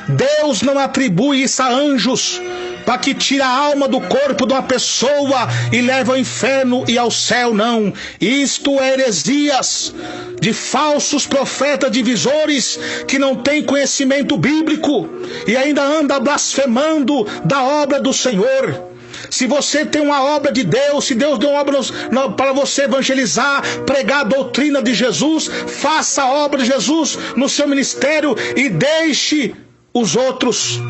Deus não atribui isso a anjos, para que tire a alma do corpo de uma pessoa e leve ao inferno e ao céu, não. Isto é heresias de falsos profetas divisores que não têm conhecimento bíblico e ainda anda blasfemando da obra do Senhor. Se você tem uma obra de Deus, se Deus deu uma obra para você evangelizar, pregar a doutrina de Jesus, faça a obra de Jesus no seu ministério e deixe os outros.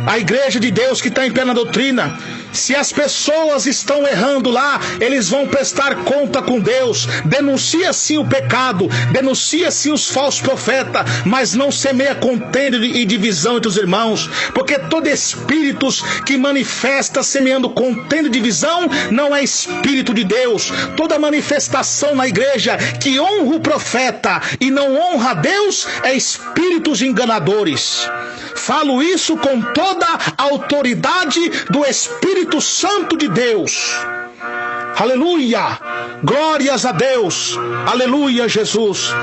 A igreja de Deus que está em pé na doutrina, se as pessoas estão errando lá, eles vão prestar conta com Deus. Denuncia sim o pecado, denuncia sim os falsos profetas, mas não semeia contenda e divisão entre os irmãos, porque todo espírito que manifesta semeando contenda e divisão não é espírito de Deus. Toda manifestação na igreja que honra o profeta e não honra a Deus é espíritos enganadores. Falo isso com toda a autoridade do Espírito Santo de Deus. Aleluia, glórias a Deus, aleluia, Jesus.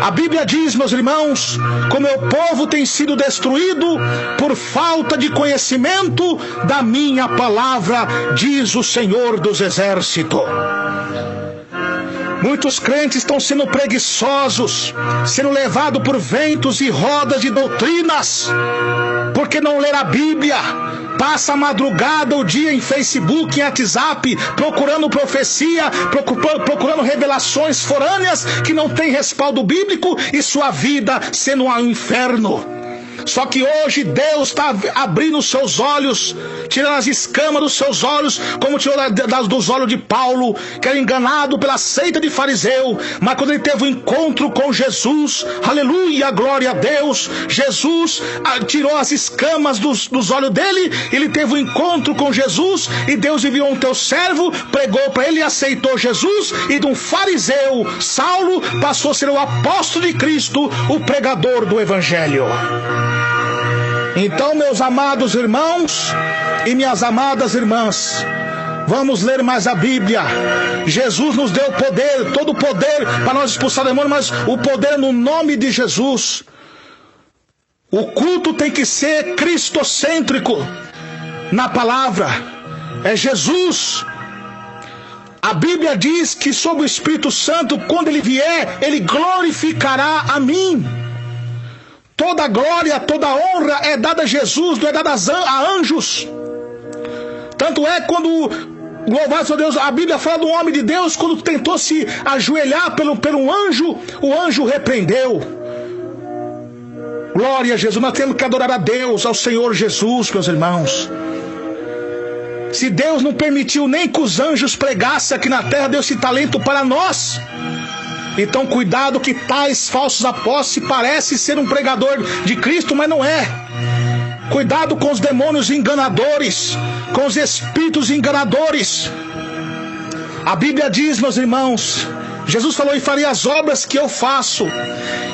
A Bíblia diz, meus irmãos, como o povo tem sido destruído por falta de conhecimento da minha palavra, diz o Senhor dos Exércitos. Muitos crentes estão sendo preguiçosos, sendo levados por ventos e rodas de doutrinas, porque não leram a Bíblia. Passa a madrugada, o dia em Facebook, em WhatsApp, procurando profecia, procurando revelações forâneas que não tem respaldo bíblico, e sua vida sendo um inferno. Só que hoje Deus está abrindo os seus olhos, tirando as escamas dos seus olhos, como tirou dos olhos de Paulo, que era enganado pela seita de fariseu. Mas quando ele teve um encontro com Jesus, aleluia, glória a Deus, Jesus tirou as escamas dos olhos dele. Ele teve um encontro com Jesus e Deus enviou um teu servo, pregou para ele e aceitou Jesus. E de um fariseu, Saulo, passou a ser o apóstolo de Cristo, o pregador do Evangelho. Então, meus amados irmãos e minhas amadas irmãs, vamos ler mais a Bíblia. Jesus nos deu poder, todo o poder para nós expulsar demônios, mas o poder no nome de Jesus. O culto tem que ser cristocêntrico na palavra. É Jesus. A Bíblia diz que sobre o Espírito Santo, quando ele vier, ele glorificará a mim. Toda glória, toda honra é dada a Jesus, não é dada a anjos. Tanto é quando, louvado seja Deus, a Bíblia fala do homem de Deus, quando tentou se ajoelhar pelo anjo, o anjo repreendeu. Glória a Jesus. Nós temos que adorar a Deus, ao Senhor Jesus, meus irmãos. Se Deus não permitiu nem que os anjos pregassem aqui na terra, deu esse talento para nós. Então cuidado que tais falsos apóstolos parecem ser um pregador de Cristo, mas não é. Cuidado com os demônios enganadores, com os espíritos enganadores. A Bíblia diz, meus irmãos, Jesus falou: e farei as obras que eu faço,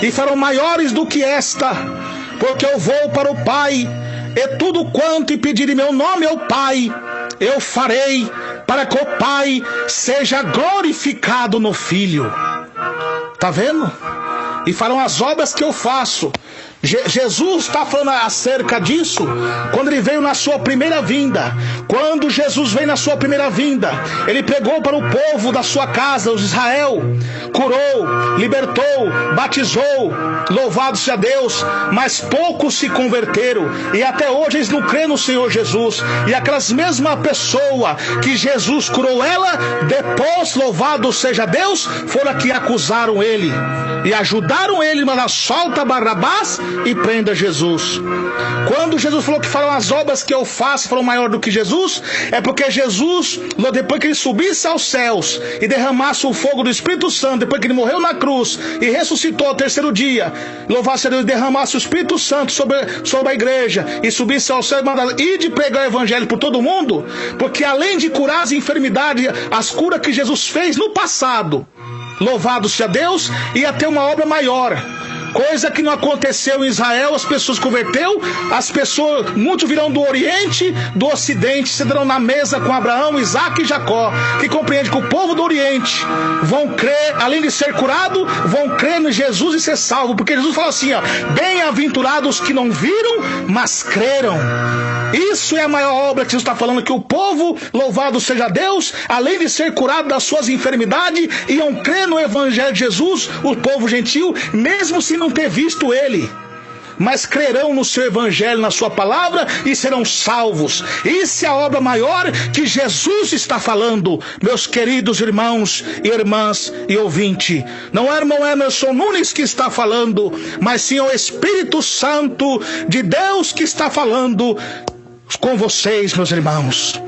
e farão maiores do que esta, porque eu vou para o Pai, e tudo quanto pedir em meu nome ao Pai, eu farei, para que o Pai seja glorificado no Filho. Tá vendo? E farão as obras que eu faço. Jesus está falando acerca disso quando ele veio na sua primeira vinda. Quando Jesus veio na sua primeira vinda, ele pregou para o povo da sua casa, os Israel, curou, libertou, batizou, louvado seja Deus, mas poucos se converteram, e até hoje eles não creem no Senhor Jesus. E aquelas mesmas pessoas que Jesus curou ela, depois, louvado seja Deus, foram que acusaram ele e ajudaram ele, mas solta Barrabás e prenda Jesus. Quando Jesus falou que farão as obras que eu faço, foram maior do que Jesus, é porque Jesus, depois que ele subisse aos céus e derramasse o fogo do Espírito Santo, depois que ele morreu na cruz e ressuscitou ao terceiro dia, louvasse a Deus, derramasse o Espírito Santo sobre a igreja e subisse ao céu e de pregar o Evangelho por todo mundo, porque além de curar as enfermidades, as curas que Jesus fez no passado, louvado seja Deus, ia ter uma obra maior. Coisa que não aconteceu em Israel. As pessoas converteu, as pessoas, muitos virão do Oriente, do Ocidente, sentarão na mesa com Abraão, Isaac e Jacó, que compreende que o povo do Oriente vão crer, além de ser curado, vão crer em Jesus e ser salvo, porque Jesus falou assim, ó: bem-aventurados que não viram, mas creram. Isso é a maior obra que Jesus está falando, que o povo, louvado seja Deus, além de ser curado das suas enfermidades, iam crer no Evangelho de Jesus, o povo gentil, mesmo se não ter visto ele, mas crerão no seu Evangelho, na sua palavra, e serão salvos. Isso é a obra maior que Jesus está falando, meus queridos irmãos e irmãs e ouvinte. Não é irmão Emerson Nunes que está falando, mas sim o Espírito Santo de Deus que está falando com vocês, meus irmãos.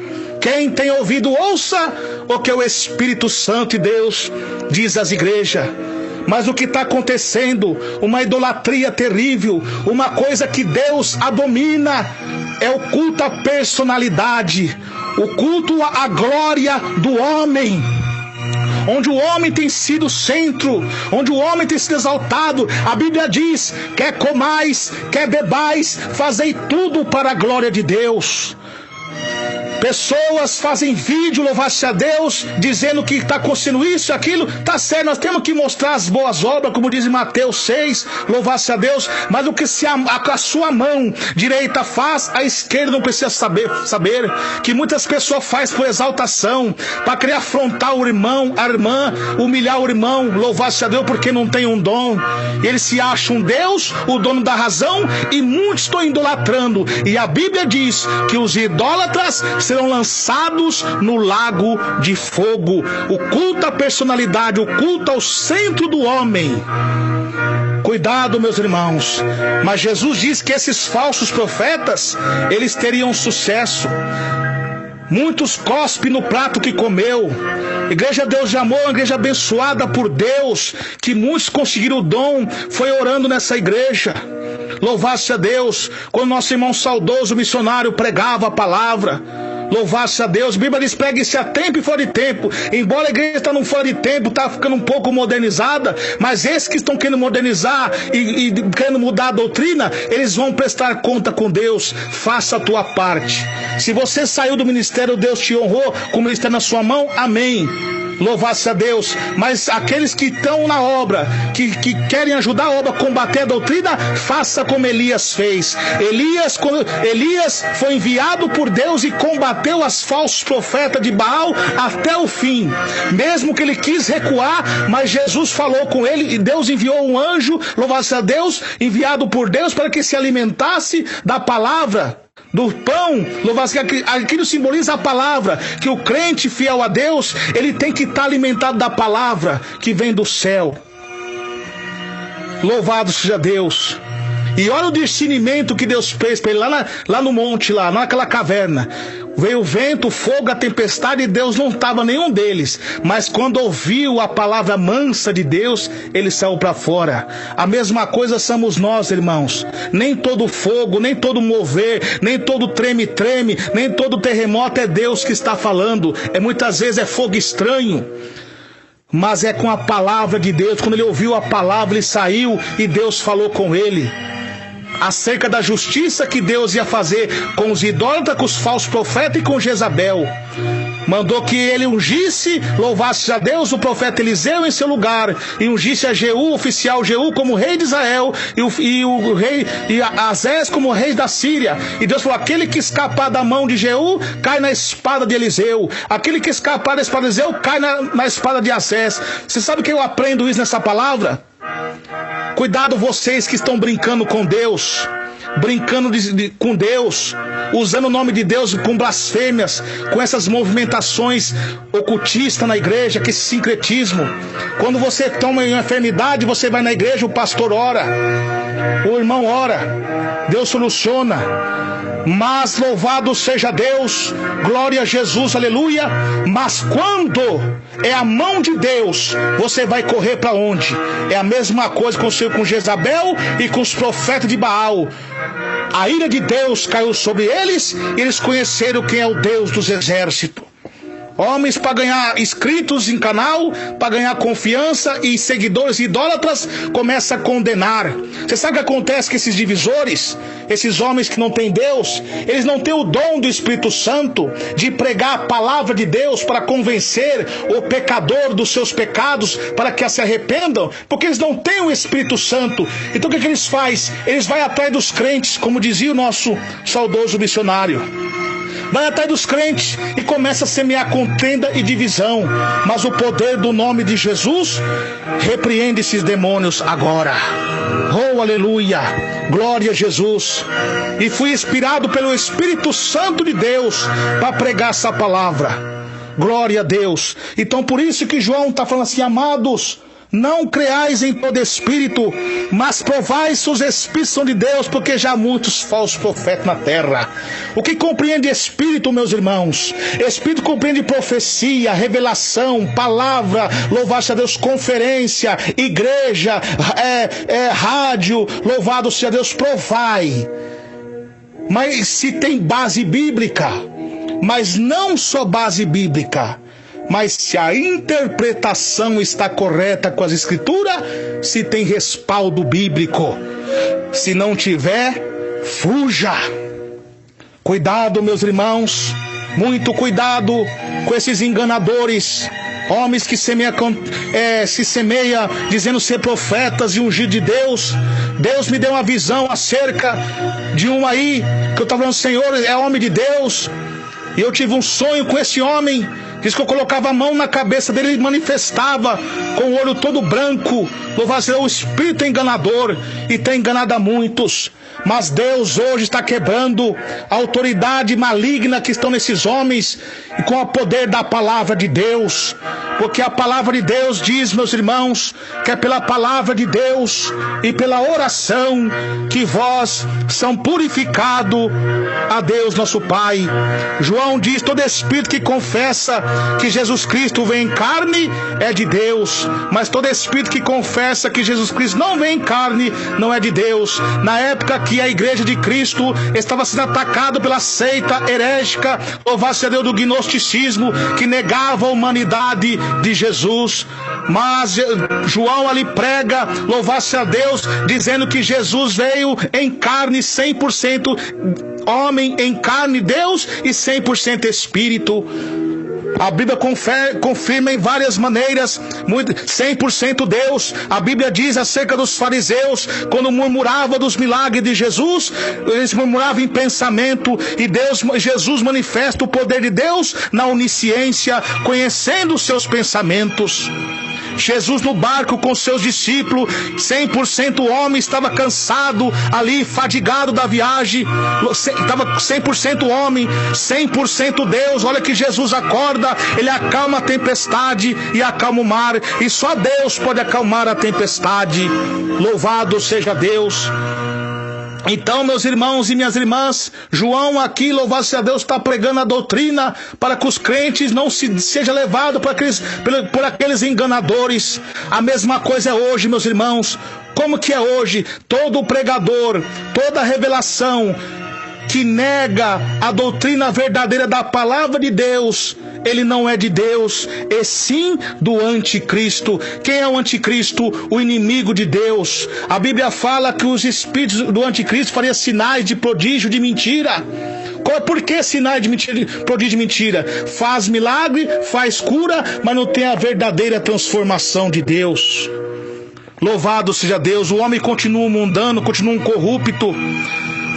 Quem tem ouvido, ouça o que o Espírito Santo de Deus diz às igrejas. Mas o que está acontecendo, uma idolatria terrível, uma coisa que Deus abomina, é o culto à personalidade, o culto à glória do homem, onde o homem tem sido o centro, onde o homem tem sido exaltado. A Bíblia diz: quer comais, quer bebais, fazei tudo para a glória de Deus. Pessoas fazem vídeo, louvado a Deus, dizendo que está acontecendo isso e aquilo. Tá certo, nós temos que mostrar as boas obras, como diz em Mateus 6, louvado a Deus. Mas o que a sua mão direita faz, a esquerda não precisa saber. Que muitas pessoas fazem por exaltação, para querer afrontar o irmão, a irmã, humilhar o irmão, louvado a Deus, porque não tem um dom. Eles se acham Deus, o dono da razão, e muitos estão idolatrando. E a Bíblia diz que os idólatras serão lançados no lago de fogo. O culto à personalidade, o culto ao centro do homem. Cuidado, meus irmãos. Mas Jesus diz que esses falsos profetas, eles teriam sucesso. Muitos cospem no prato que comeu. Igreja Deus de Amor, uma igreja abençoada por Deus, que muitos conseguiram o dom, foi orando nessa igreja. Louvado-se a Deus. Quando nosso irmão saudoso missionário pregava a palavra, louvado-se a Deus. A Bíblia diz: pregue-se a tempo e fora de tempo. Embora a igreja está num fora de tempo, está ficando um pouco modernizada, mas esses que estão querendo modernizar e querendo mudar a doutrina, eles vão prestar conta com Deus. Faça a tua parte. Se você saiu do ministério, Deus te honrou com o ministério na sua mão, amém. Louvado-se a Deus. Mas aqueles que estão na obra, que querem ajudar a obra a combater a doutrina, faça como Elias fez. Elias foi enviado por Deus e combateu os falsos profetas de Baal até o fim. Mesmo que ele quis recuar, mas Jesus falou com ele e Deus enviou um anjo, louvado-se a Deus, enviado por Deus para que se alimentasse da palavra, do pão. Louvado-se, aquilo simboliza a palavra, que o crente fiel a Deus, ele tem que estar alimentado da palavra que vem do céu. Louvado seja Deus. E olha o discernimento que Deus fez para ele lá no monte, lá naquela caverna. Veio o vento, o fogo, a tempestade, e Deus não estava nenhum deles. Mas quando ouviu a palavra mansa de Deus, ele saiu para fora. A mesma coisa somos nós, irmãos. Nem todo fogo, nem todo mover, nem todo treme-treme, nem todo terremoto é Deus que está falando. Muitas vezes é fogo estranho. Mas é com a palavra de Deus. Quando ele ouviu a palavra, ele saiu e Deus falou com ele acerca da justiça que Deus ia fazer com os idólatras, com os falsos profetas e com Jezabel. Mandou que ele ungisse, louvasse a Deus, o profeta Eliseu em seu lugar, e ungisse a Jeú, oficial Jeú, como rei de Israel, e o rei Azés como rei da Síria. E Deus falou: aquele que escapar da mão de Jeú cai na espada de Eliseu, aquele que escapar da espada de Eliseu cai na espada de Azés. Você sabe que eu aprendo isso nessa palavra? Cuidado vocês que estão brincando com Deus, brincando com Deus, usando o nome de Deus com blasfêmias, com essas movimentações ocultistas na igreja, que esse sincretismo. Quando você toma uma enfermidade, você vai na igreja, o pastor ora, o irmão ora, Deus soluciona. Mas louvado seja Deus, glória a Jesus, aleluia. Mas quando é a mão de Deus, você vai correr para onde? É a mesma coisa que aconteceu com Jezabel e com os profetas de Baal. A ira de Deus caiu sobre eles e eles conheceram quem é o Deus dos exércitos. Homens para ganhar inscritos em canal, para ganhar confiança, e seguidores idólatras começam a condenar. Você sabe o que acontece com esses divisores? Esses homens que não têm Deus, eles não têm o dom do Espírito Santo de pregar a palavra de Deus para convencer o pecador dos seus pecados, para que se arrependam, porque eles não têm o Espírito Santo. Então o que eles fazem? Eles vão atrás dos crentes, como dizia o nosso saudoso missionário. Vai atrás dos crentes e começa a semear contenda e divisão. Mas o poder do nome de Jesus repreende esses demônios agora. Oh, aleluia! Glória a Jesus! E fui inspirado pelo Espírito Santo de Deus para pregar essa palavra. Glória a Deus! Então por isso que João está falando assim: amados, não creais em todo espírito, mas provai se os espíritos são de Deus, porque já há muitos falsos profetas na terra. O que compreende espírito, meus irmãos? Espírito compreende profecia, revelação, palavra, louvado-se a Deus, conferência, igreja, rádio, louvado seja Deus, provai. Mas se tem base bíblica, mas não só base bíblica, mas se a interpretação está correta com as escrituras, se tem respaldo bíblico. Se não tiver, fuja. Cuidado, meus irmãos, muito cuidado com esses enganadores, homens que se semeiam dizendo ser profetas e ungido de Deus. Deus me deu uma visão acerca de um aí, que eu estava falando: Senhor, é homem de Deus, e eu tive um sonho com esse homem. Diz que eu colocava a mão na cabeça dele e manifestava com o olho todo branco. Louvado seja o espírito enganador, e tem enganado a muitos. Mas Deus hoje está quebrando a autoridade maligna que estão nesses homens, e com o poder da palavra de Deus. Porque a palavra de Deus diz, meus irmãos, que é pela palavra de Deus e pela oração que vós são purificados a Deus nosso Pai. João diz: todo espírito que confessa que Jesus Cristo vem em carne é de Deus, mas todo espírito que confessa que Jesus Cristo não vem em carne não é de Deus. Na época que a igreja de Cristo estava sendo atacada pela seita herética, louvado-se a Deus, do gnosticismo, que negava a humanidade de Jesus, mas João ali prega, louvado-se a Deus, dizendo que Jesus veio em carne, 100% homem, em carne Deus, e 100% Espírito. A Bíblia confirma em várias maneiras, 100% Deus. A Bíblia diz acerca dos fariseus, quando murmuravam dos milagres de Jesus, eles murmuravam em pensamento, e Jesus manifesta o poder de Deus na onisciência, conhecendo os seus pensamentos. Jesus no barco com seus discípulos, 100% homem, estava cansado ali, fadigado da viagem, estava 100% homem, 100% Deus. Olha que Jesus acorda, ele acalma a tempestade e acalma o mar, e só Deus pode acalmar a tempestade. Louvado seja Deus. Então, meus irmãos e minhas irmãs, João aqui, louvado seja Deus, está pregando a doutrina para que os crentes não sejam levados por aqueles enganadores. A mesma coisa é hoje, meus irmãos. Como que é hoje? Todo pregador, toda revelação que nega a doutrina verdadeira da palavra de Deus, ele não é de Deus, e sim do anticristo. Quem é o anticristo? O inimigo de Deus. A Bíblia fala que os espíritos do anticristo fariam sinais de prodígio de mentira. Por que sinais de mentira, prodígio de mentira? Faz milagre, faz cura, mas não tem a verdadeira transformação de Deus. Louvado seja Deus. O homem continua mundano, continua corrupto.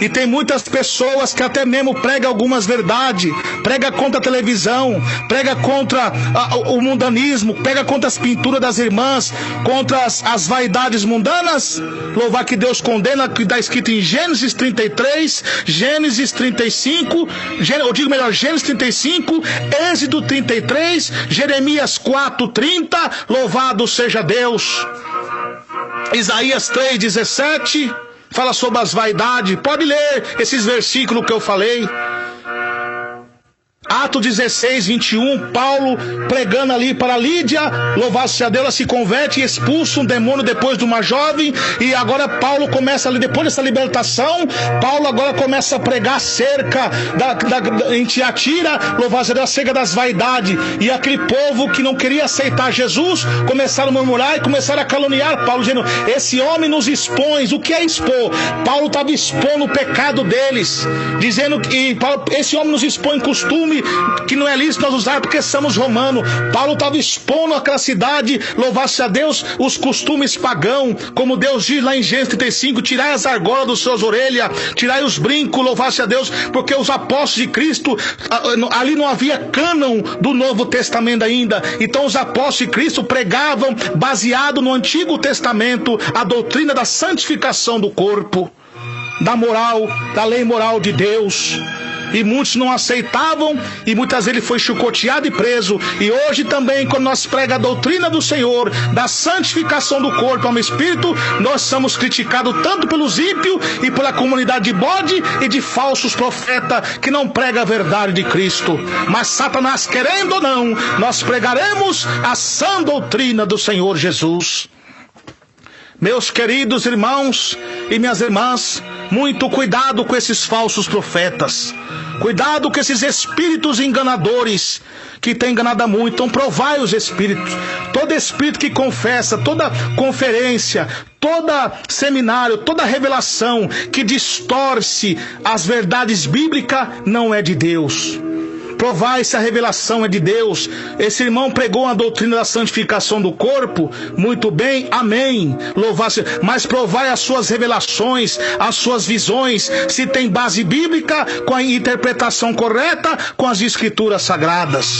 E tem muitas pessoas que até mesmo pregam algumas verdades, prega contra a televisão, prega contra o mundanismo, prega contra as pinturas das irmãs, contra as vaidades mundanas. Louvar que Deus condena, que está escrito em Gênesis 33, Gênesis 35, Gênesis 35, Êxodo 33, Jeremias 4:30, louvado seja Deus. Isaías 3:17, fala sobre as vaidades. Pode ler esses versículos que eu falei. Atos 16:21, Paulo pregando ali para Lídia, louvado seja Deus, ela se converte e expulsa um demônio depois de uma jovem. E agora Paulo começa ali, depois dessa libertação, Paulo agora começa a pregar acerca em Tiatira, louvado seja Deus, acerca das vaidades. E aquele povo que não queria aceitar Jesus começaram a murmurar e começaram a caluniar Paulo, dizendo: esse homem nos expõe. O que é expor? Paulo estava expondo o pecado deles, dizendo que esse homem nos expõe costume que não é lícito nós usar porque somos romanos. Paulo estava expondo aquela cidade, louvado-se a Deus, os costumes pagãos, como Deus diz lá em Gênesis 35, tirai as argolas dos seus orelhas, tirai os brincos, louvado-se a Deus, porque os apóstolos de Cristo, ali não havia cânon do Novo Testamento ainda, então os apóstolos de Cristo pregavam baseado no Antigo Testamento a doutrina da santificação do corpo, da moral, da lei moral de Deus. E muitos não aceitavam, e muitas vezes ele foi chicoteado e preso. E hoje também, quando nós pregamos a doutrina do Senhor, da santificação do corpo, alma e espírito, nós somos criticados tanto pelos ímpios e pela comunidade de bode e de falsos profetas que não pregam a verdade de Cristo. Mas Satanás, querendo ou não, nós pregaremos a sã doutrina do Senhor Jesus. Meus queridos irmãos e minhas irmãs, muito cuidado com esses falsos profetas. Cuidado com esses espíritos enganadores que têm enganado a muito. Então provai os espíritos. Todo espírito que confessa, toda conferência, todo seminário, toda revelação que distorce as verdades bíblicas não é de Deus. Provai se a revelação é de Deus. Esse irmão pregou a doutrina da santificação do corpo, muito bem, amém, louvado. Mas provai as suas revelações, as suas visões, se tem base bíblica, com a interpretação correta, com as escrituras sagradas.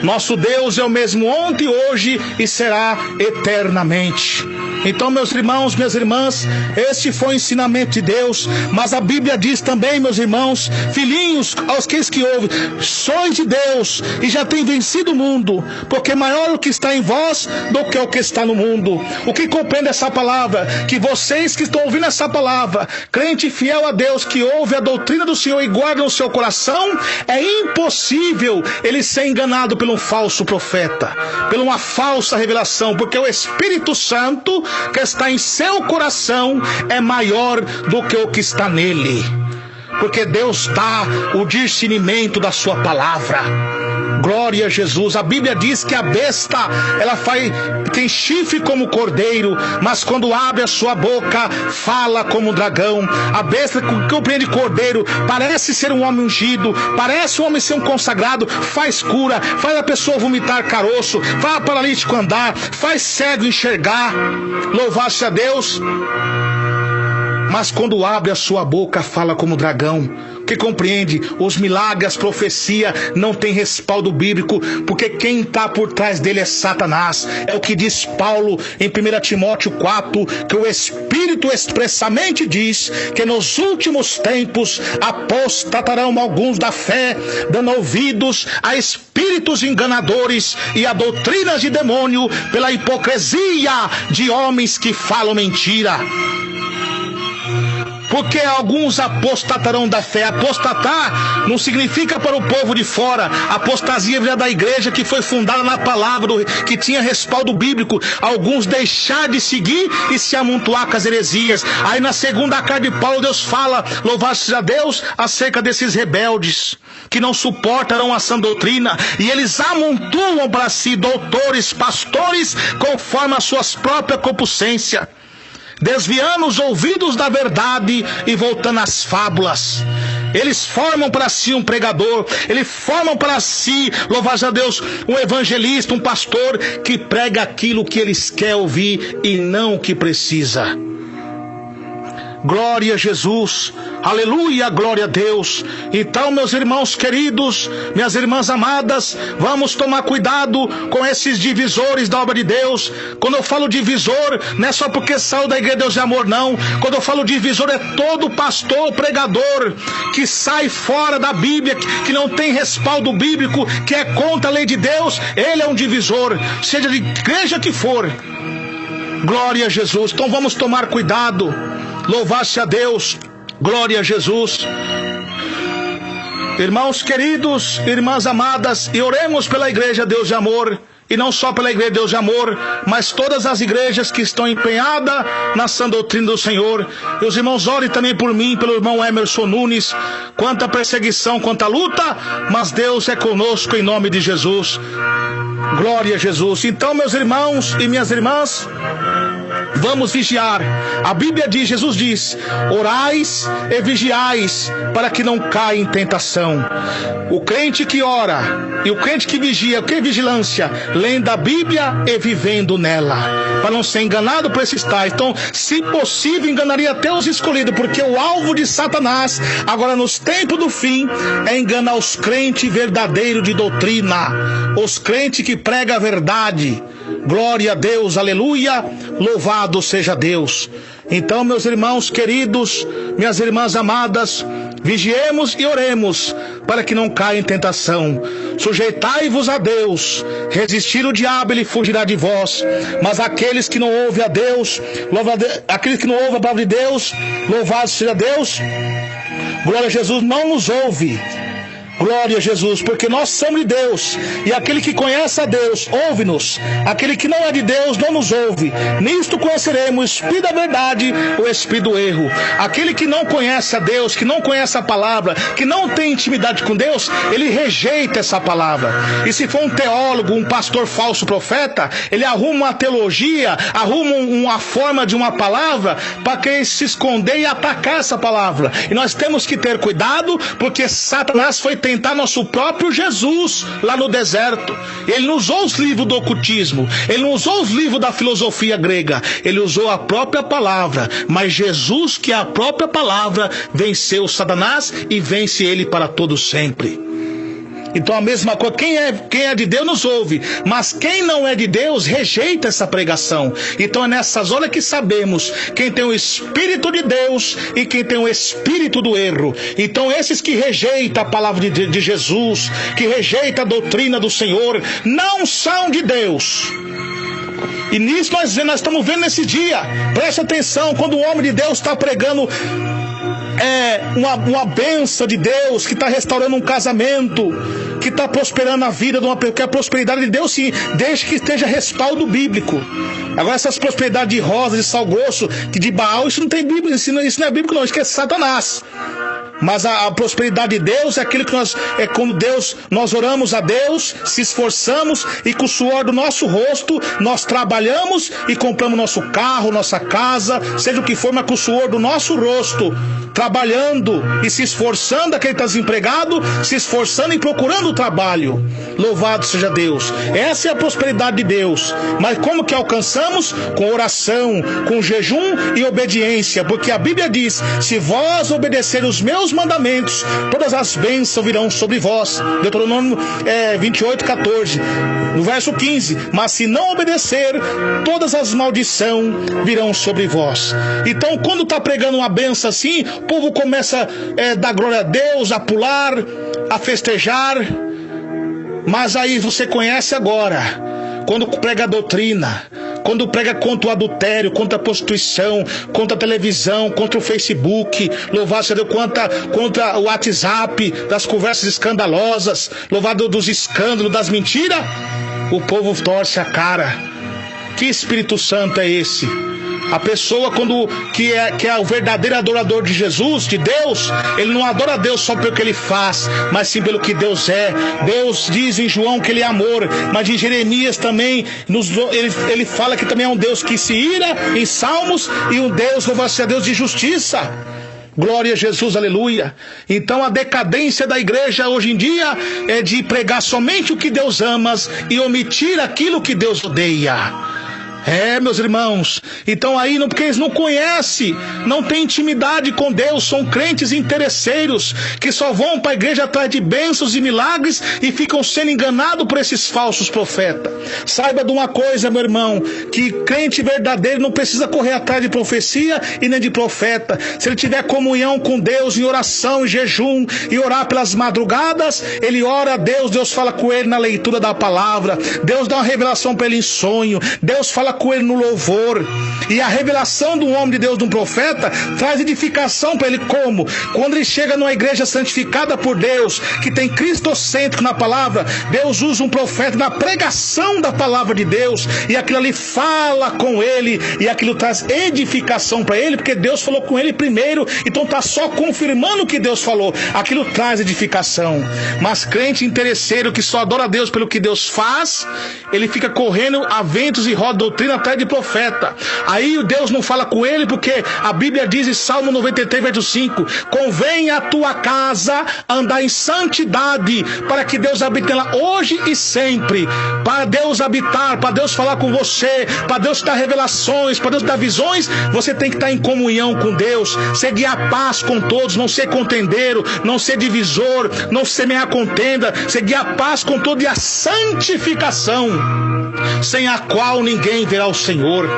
Nosso Deus é o mesmo ontem, hoje e será eternamente. Então, meus irmãos, minhas irmãs, este foi o ensinamento de Deus. Mas a Bíblia diz também, meus irmãos, filhinhos, aos que ouvem, sois de Deus e já tem vencido o mundo, porque maior o que está em vós do que o que está no mundo. O que compreende essa palavra? Que vocês que estão ouvindo essa palavra, crente fiel a Deus, que ouve a doutrina do Senhor e guarda no seu coração, é impossível ele ser enganado por um falso profeta, por uma falsa revelação, porque o Espírito Santo que está em seu coração é maior do que o que está nele, porque Deus dá o discernimento da sua palavra. Glória a Jesus. A Bíblia diz que a besta, ela tem chifre como cordeiro, mas quando abre a sua boca, fala como dragão. A besta que compreende cordeiro parece ser um homem ungido, parece um homem ser um consagrado, faz cura, faz a pessoa vomitar caroço, faz paralítico andar, faz cego enxergar. Louvado-se a Deus. Mas quando abre a sua boca, fala como dragão. Que compreende os milagres, as profecias, não tem respaldo bíblico, porque quem está por trás dele é Satanás. É o que diz Paulo em 1 Timóteo 4, que o Espírito expressamente diz que nos últimos tempos apostatarão alguns da fé, dando ouvidos a espíritos enganadores e a doutrinas de demônio, pela hipocrisia de homens que falam mentira. Porque alguns apostatarão da fé. Apostatar não significa para o povo de fora. Apostasia vem da igreja que foi fundada na palavra, que tinha respaldo bíblico. Alguns deixar de seguir e se amontoar com as heresias. Aí na segunda carta de Paulo, Deus fala, louvado seja Deus, acerca desses rebeldes que não suportarão a sã doutrina, e eles amontoam para si doutores, pastores, conforme as suas próprias concupiscências, desviando os ouvidos da verdade e voltando às fábulas. Eles formam para si um pregador, eles formam para si, louvado a Deus, um evangelista, um pastor que prega aquilo que eles querem ouvir e não o que precisa. Glória a Jesus, aleluia, glória a Deus. Então, meus irmãos queridos, minhas irmãs amadas, vamos tomar cuidado com esses divisores da obra de Deus. Quando eu falo divisor, não é só porque saiu da igreja Deus de Amor, não. Quando eu falo divisor, é todo pastor, pregador, que sai fora da Bíblia, que não tem respaldo bíblico, que é contra a lei de Deus, ele é um divisor, seja de igreja que for. Glória a Jesus. Então vamos tomar cuidado. Louvado-se a Deus, glória a Jesus. Irmãos queridos, irmãs amadas, e oremos pela igreja Deus de Amor, e não só pela igreja Deus de Amor, mas todas as igrejas que estão empenhadas na sã doutrina do Senhor. E os irmãos orem também por mim, pelo irmão Emerson Nunes, quanta perseguição, quanta luta, mas Deus é conosco em nome de Jesus. Glória a Jesus. Então, meus irmãos e minhas irmãs, vamos vigiar. A Bíblia diz, Jesus diz, orais e vigiais para que não caia em tentação. O crente que ora e o crente que vigia, o que é vigilância? Lendo a Bíblia e vivendo nela, para não ser enganado por esses tais. Então, se possível, enganaria até os escolhidos, porque o alvo de Satanás, agora nos tempos do fim, é enganar os crentes verdadeiros de doutrina, os crentes que pregam a verdade. Glória a Deus, aleluia, louvado seja Deus. Então, meus irmãos queridos, minhas irmãs amadas, vigiemos e oremos para que não caia em tentação. Sujeitai-vos a Deus, resistir o diabo, ele fugirá de vós. Mas aqueles que não ouvem a Deus, aqueles que não ouvem a palavra de Deus, louvado seja Deus, glória a Jesus, não nos ouve. Glória a Jesus, porque nós somos de Deus, e aquele que conhece a Deus, ouve-nos. Aquele que não é de Deus, não nos ouve. Nisto conheceremos o Espírito da verdade, o Espírito do erro. Aquele que não conhece a Deus, que não conhece a palavra, que não tem intimidade com Deus, ele rejeita essa palavra. E se for um teólogo, um pastor falso profeta, ele arruma uma teologia, arruma uma forma de uma palavra, para que ele se esconder e atacar essa palavra. E nós temos que ter cuidado, porque Satanás foi tentar nosso próprio Jesus lá no deserto. Ele não usou os livros do ocultismo, ele não usou os livros da filosofia grega, ele usou a própria palavra. Mas Jesus, que é a própria palavra, venceu Satanás e vence ele para todo sempre. Então a mesma coisa, quem é de Deus nos ouve, mas quem não é de Deus rejeita essa pregação. Então é nessas horas que sabemos quem tem o Espírito de Deus e quem tem o espírito do erro. Então esses que rejeitam a palavra de Jesus, que rejeitam a doutrina do Senhor, não são de Deus. E nisso nós estamos vendo nesse dia. Preste atenção, quando o homem de Deus está pregando uma bênção de Deus, que está restaurando um casamento, que está prosperando a vida de uma pessoa, que a prosperidade de Deus, sim, desde que esteja respaldo bíblico. Agora essas prosperidades de rosa, de sal grosso, de Baal, isso não tem Bíblia, isso não é bíblico não, isso que é Satanás. Mas a prosperidade de Deus é aquilo que como Deus, nós oramos a Deus, se esforçamos e com o suor do nosso rosto nós trabalhamos e compramos nosso carro, nossa casa, seja o que for, mas com o suor do nosso rosto, trabalhando e se esforçando, aquele que está desempregado, se esforçando e procurando o trabalho. Louvado seja Deus. Essa é a prosperidade de Deus. Mas como que alcançamos? Com oração, com jejum e obediência, porque a Bíblia diz: se vós obedecerem os meus mandamentos, todas as bênçãos virão sobre vós. Deuteronômio 28:14, no verso 15. Mas se não obedecer, todas as maldições virão sobre vós. Então quando está pregando uma bênção assim, o povo começa a dar glória a Deus, a pular, a festejar. Mas aí você conhece agora, quando prega a doutrina, quando prega contra o adultério, contra a prostituição, contra a televisão, contra o Facebook, louvado seja Deus, contra o WhatsApp, das conversas escandalosas, louvado dos escândalos, das mentiras, o povo torce a cara. Que Espírito Santo é esse? A pessoa que é o verdadeiro adorador de Jesus, de Deus, ele não adora a Deus só pelo que ele faz, mas sim pelo que Deus é. Deus diz em João que ele é amor, mas em Jeremias também ele fala que também é um Deus que se ira, em Salmos, e um Deus, louvado seja Deus, de justiça. Glória a Jesus, aleluia. Então a decadência da igreja hoje em dia é de pregar somente o que Deus ama e omitir aquilo que Deus odeia. Meus irmãos, então aí, porque eles não conhecem, não têm intimidade com Deus, são crentes interesseiros, que só vão para a igreja atrás de bênçãos e milagres e ficam sendo enganados por esses falsos profetas. Saiba de uma coisa, meu irmão, que crente verdadeiro não precisa correr atrás de profecia e nem de profeta. Se ele tiver comunhão com Deus em oração, em jejum, e orar pelas madrugadas, ele ora a Deus, Deus fala com ele na leitura da palavra, Deus dá uma revelação para ele em sonho, Deus fala com ele no louvor. E a revelação do homem de Deus, de um profeta, traz edificação para ele. Como? Quando ele chega numa igreja santificada por Deus, que tem cristocêntrico na palavra, Deus usa um profeta na pregação da palavra de Deus, e aquilo ali fala com ele, e aquilo traz edificação para ele, porque Deus falou com ele primeiro, então está só confirmando o que Deus falou. Aquilo traz edificação. Mas crente interesseiro que só adora a Deus pelo que Deus faz, ele fica correndo a ventos e roda doutrina atrás de profeta. Aí o Deus não fala com ele, porque a Bíblia diz em Salmo 93, verso 5: convém a tua casa andar em santidade, para que Deus habite lá hoje e sempre. Para Deus habitar, para Deus falar com você, para Deus dar revelações, para Deus dar visões, você tem que estar em comunhão com Deus, seguir a paz com todos, não ser contendeiro, não ser divisor, não semear contenda, seguir a paz com todos e a santificação, sem a qual ninguém verá o Senhor.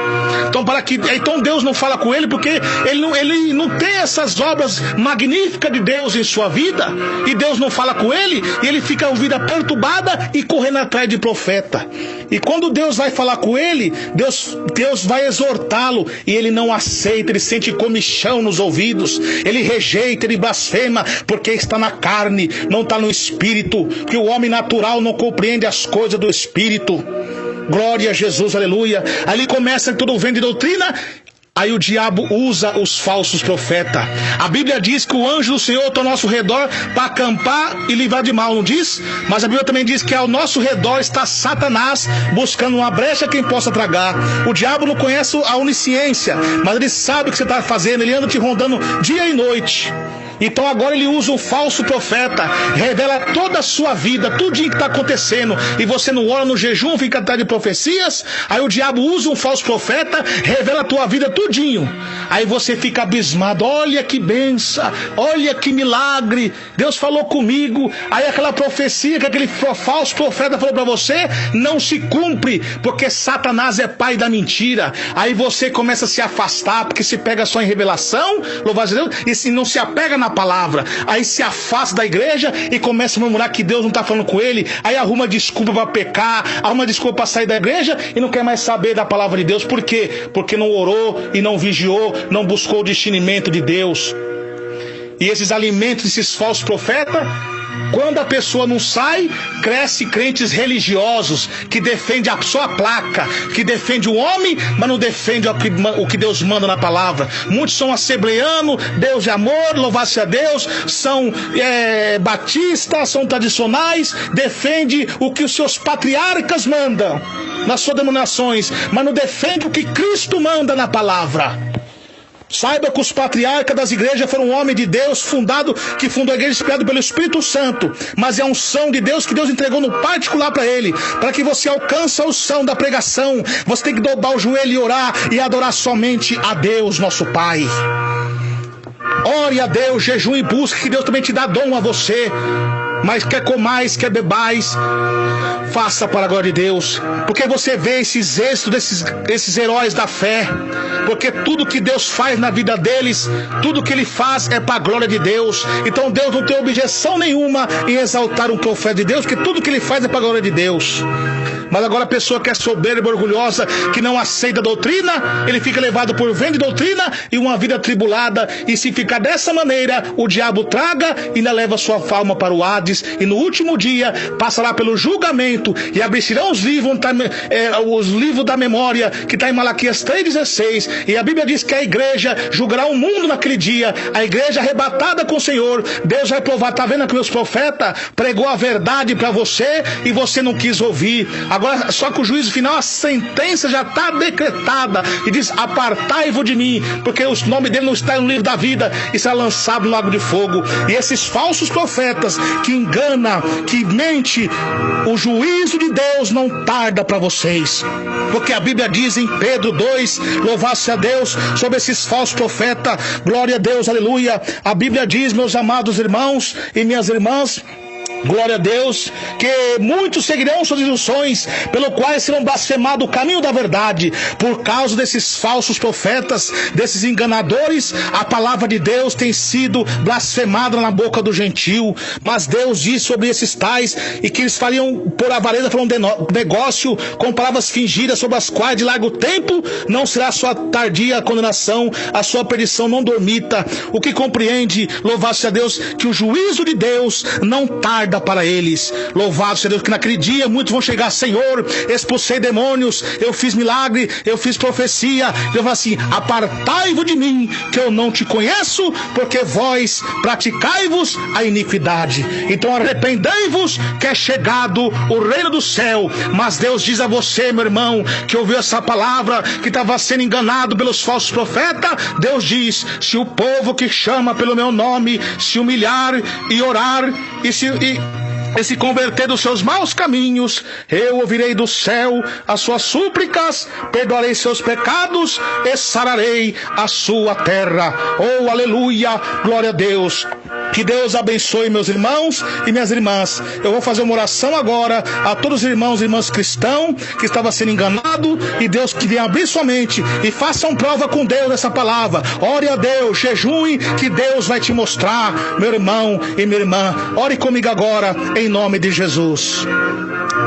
Então Deus não fala com ele, porque ele não tem essas obras magníficas de Deus em sua vida, e Deus não fala com ele, e ele fica com a vida perturbada e correndo atrás de profeta. E quando Deus vai falar com ele, Deus vai exortá-lo, e ele não aceita, ele sente comichão nos ouvidos, ele rejeita, ele blasfema, porque está na carne, não está no espírito, porque o homem natural não compreende as coisas do espírito. Glória a Jesus, aleluia. Ali começa todo o vento de doutrina. Aí o diabo usa os falsos profetas. A Bíblia diz que o anjo do Senhor está ao nosso redor para acampar e livrar de mal, não diz? Mas a Bíblia também diz que ao nosso redor está Satanás, buscando uma brecha quem possa tragar. O diabo não conhece a onisciência, mas ele sabe o que você está fazendo, ele anda te rondando dia e noite. Então agora ele usa um falso profeta, revela toda a sua vida, tudinho que está acontecendo, e você não ora no jejum, fica atrás de profecias. Aí o diabo usa um falso profeta, revela a tua vida tudinho. Aí você fica abismado, olha que benção, olha que milagre, Deus falou comigo. Aí aquela profecia que aquele falso profeta falou para você, não se cumpre, porque Satanás é pai da mentira. Aí você começa a se afastar, porque se pega só em revelação, louvado seja Deus, e se não se apega na palavra, aí se afasta da igreja e começa a murmurar que Deus não está falando com ele. Aí arruma desculpa para pecar, arruma desculpa para sair da igreja e não quer mais saber da palavra de Deus. Por quê? Porque não orou e não vigiou, não buscou o discernimento de Deus. E esses alimentos, esses falsos profetas, quando a pessoa não sai, cresce crentes religiosos que defendem só a placa, que defende o homem, mas não defende o que Deus manda na palavra. Muitos são assembleanos, Deus de amor, louvado-se a Deus, são batistas, são tradicionais, defende o que os seus patriarcas mandam nas suas denominações, mas não defende o que Cristo manda na palavra. Saiba que os patriarcas das igrejas foram homens de Deus, que fundou a igreja inspirado pelo Espírito Santo, mas é a unção de Deus que Deus entregou no particular para ele, para que você alcance a unção da pregação. Você tem que dobrar o joelho e orar e adorar somente a Deus, nosso Pai. Ore a Deus, jejum e busque, que Deus também te dá dom a você. Mas quer comais, quer bebais, faça para a glória de Deus, porque você vê esses êxitos desses heróis da fé, porque tudo que Deus faz na vida deles, tudo que ele faz é para a glória de Deus. Então Deus não tem objeção nenhuma em exaltar um profeta de Deus, porque tudo que ele faz é para a glória de Deus. Mas agora a pessoa que é soberba, orgulhosa, que não aceita a doutrina, ele fica levado por vento de doutrina e uma vida atribulada, e se ficar dessa maneira, o diabo traga e ainda leva sua alma para o Hades, e no último dia passará pelo julgamento e abrirão os livros da memória, que está em Malaquias 3,16, e a Bíblia diz que a igreja julgará o mundo naquele dia, a igreja arrebatada com o Senhor. Deus vai provar, está vendo que meus profetas pregou a verdade para você e você não quis ouvir. Agora, só que o juízo final, a sentença já está decretada e diz: apartai-vos de mim, porque o nome dele não está no livro da vida e será lançado no lago de fogo. E esses falsos profetas que enganam, que mente, o juízo de Deus não tarda para vocês, porque a Bíblia diz em Pedro 2, louvado-se a Deus, sobre esses falsos profetas, glória a Deus, aleluia. A Bíblia diz, meus amados irmãos e minhas irmãs, glória a Deus, que muitos seguirão suas instruções, pelo qual serão blasfemados o caminho da verdade. Por causa desses falsos profetas, desses enganadores, a palavra de Deus tem sido blasfemada na boca do gentil. Mas Deus diz sobre esses tais, e que eles fariam por avareza, por um negócio com palavras fingidas, sobre as quais de largo tempo não será a sua tardia condenação, a sua perdição não dormita. O que compreende, louvado seja Deus, que o juízo de Deus não tarda para eles. Louvado seja Deus, que naquele dia muitos vão chegar: Senhor, expulsei demônios, eu fiz milagre, eu fiz profecia. Eu falo assim: apartai-vos de mim, que eu não te conheço, porque vós praticai-vos a iniquidade. Então arrependei-vos, que é chegado o reino do céu. Mas Deus diz a você, meu irmão, que ouviu essa palavra, que estava sendo enganado pelos falsos profetas, Deus diz: se o povo que chama pelo meu nome se humilhar e orar e se converter dos seus maus caminhos, eu ouvirei do céu as suas súplicas, perdoarei seus pecados e sararei a sua terra. Oh, aleluia, glória a Deus. Que Deus abençoe meus irmãos e minhas irmãs. Eu vou fazer uma oração agora a todos os irmãos e irmãs cristãos que estavam sendo enganados, e Deus que venha abrir sua mente e façam prova com Deus essa palavra. Ore a Deus, jejue, que Deus vai te mostrar, meu irmão e minha irmã. Ore comigo agora, em nome de Jesus.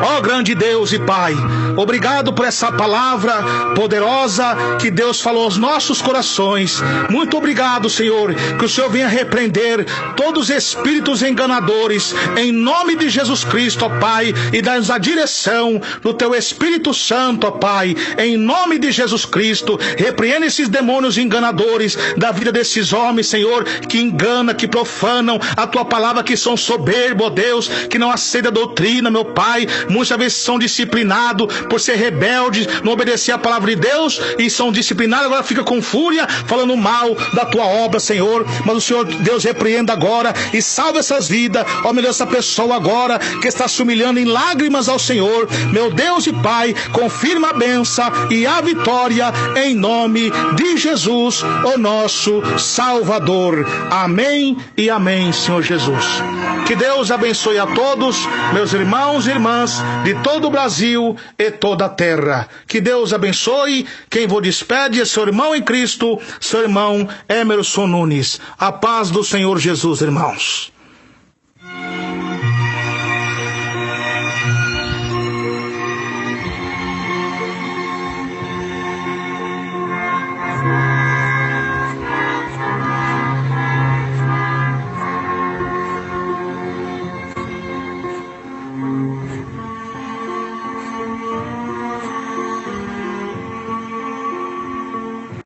Ó grande Deus e Pai, obrigado por essa palavra poderosa que Deus falou aos nossos corações. Muito obrigado, Senhor, que o Senhor venha repreender todos os espíritos enganadores, em nome de Jesus Cristo, ó Pai, e dá-nos a direção do Teu Espírito Santo, ó Pai, em nome de Jesus Cristo. Repreenda esses demônios enganadores da vida desses homens, Senhor, que enganam, que profanam a Tua palavra, que são soberbos, ó Deus, que não aceitam a doutrina, meu Pai. Muitas vezes são disciplinados, por ser rebeldes, não obedecer a palavra de Deus e são disciplinados, agora fica com fúria, falando mal da tua obra, Senhor. Mas o Senhor, Deus, repreenda agora e salve essas vidas. Ó, meu Deus, essa pessoa agora que está se humilhando em lágrimas ao Senhor, meu Deus e Pai, confirma a bênção e a vitória em nome de Jesus, o nosso Salvador. Amém e amém, Senhor Jesus. Que Deus abençoe a todos, meus irmãos e irmãs de todo o Brasil e toda a terra. Que Deus abençoe. Quem vos despede é seu irmão em Cristo, seu irmão Emerson Nunes. A paz do Senhor Jesus, irmãos.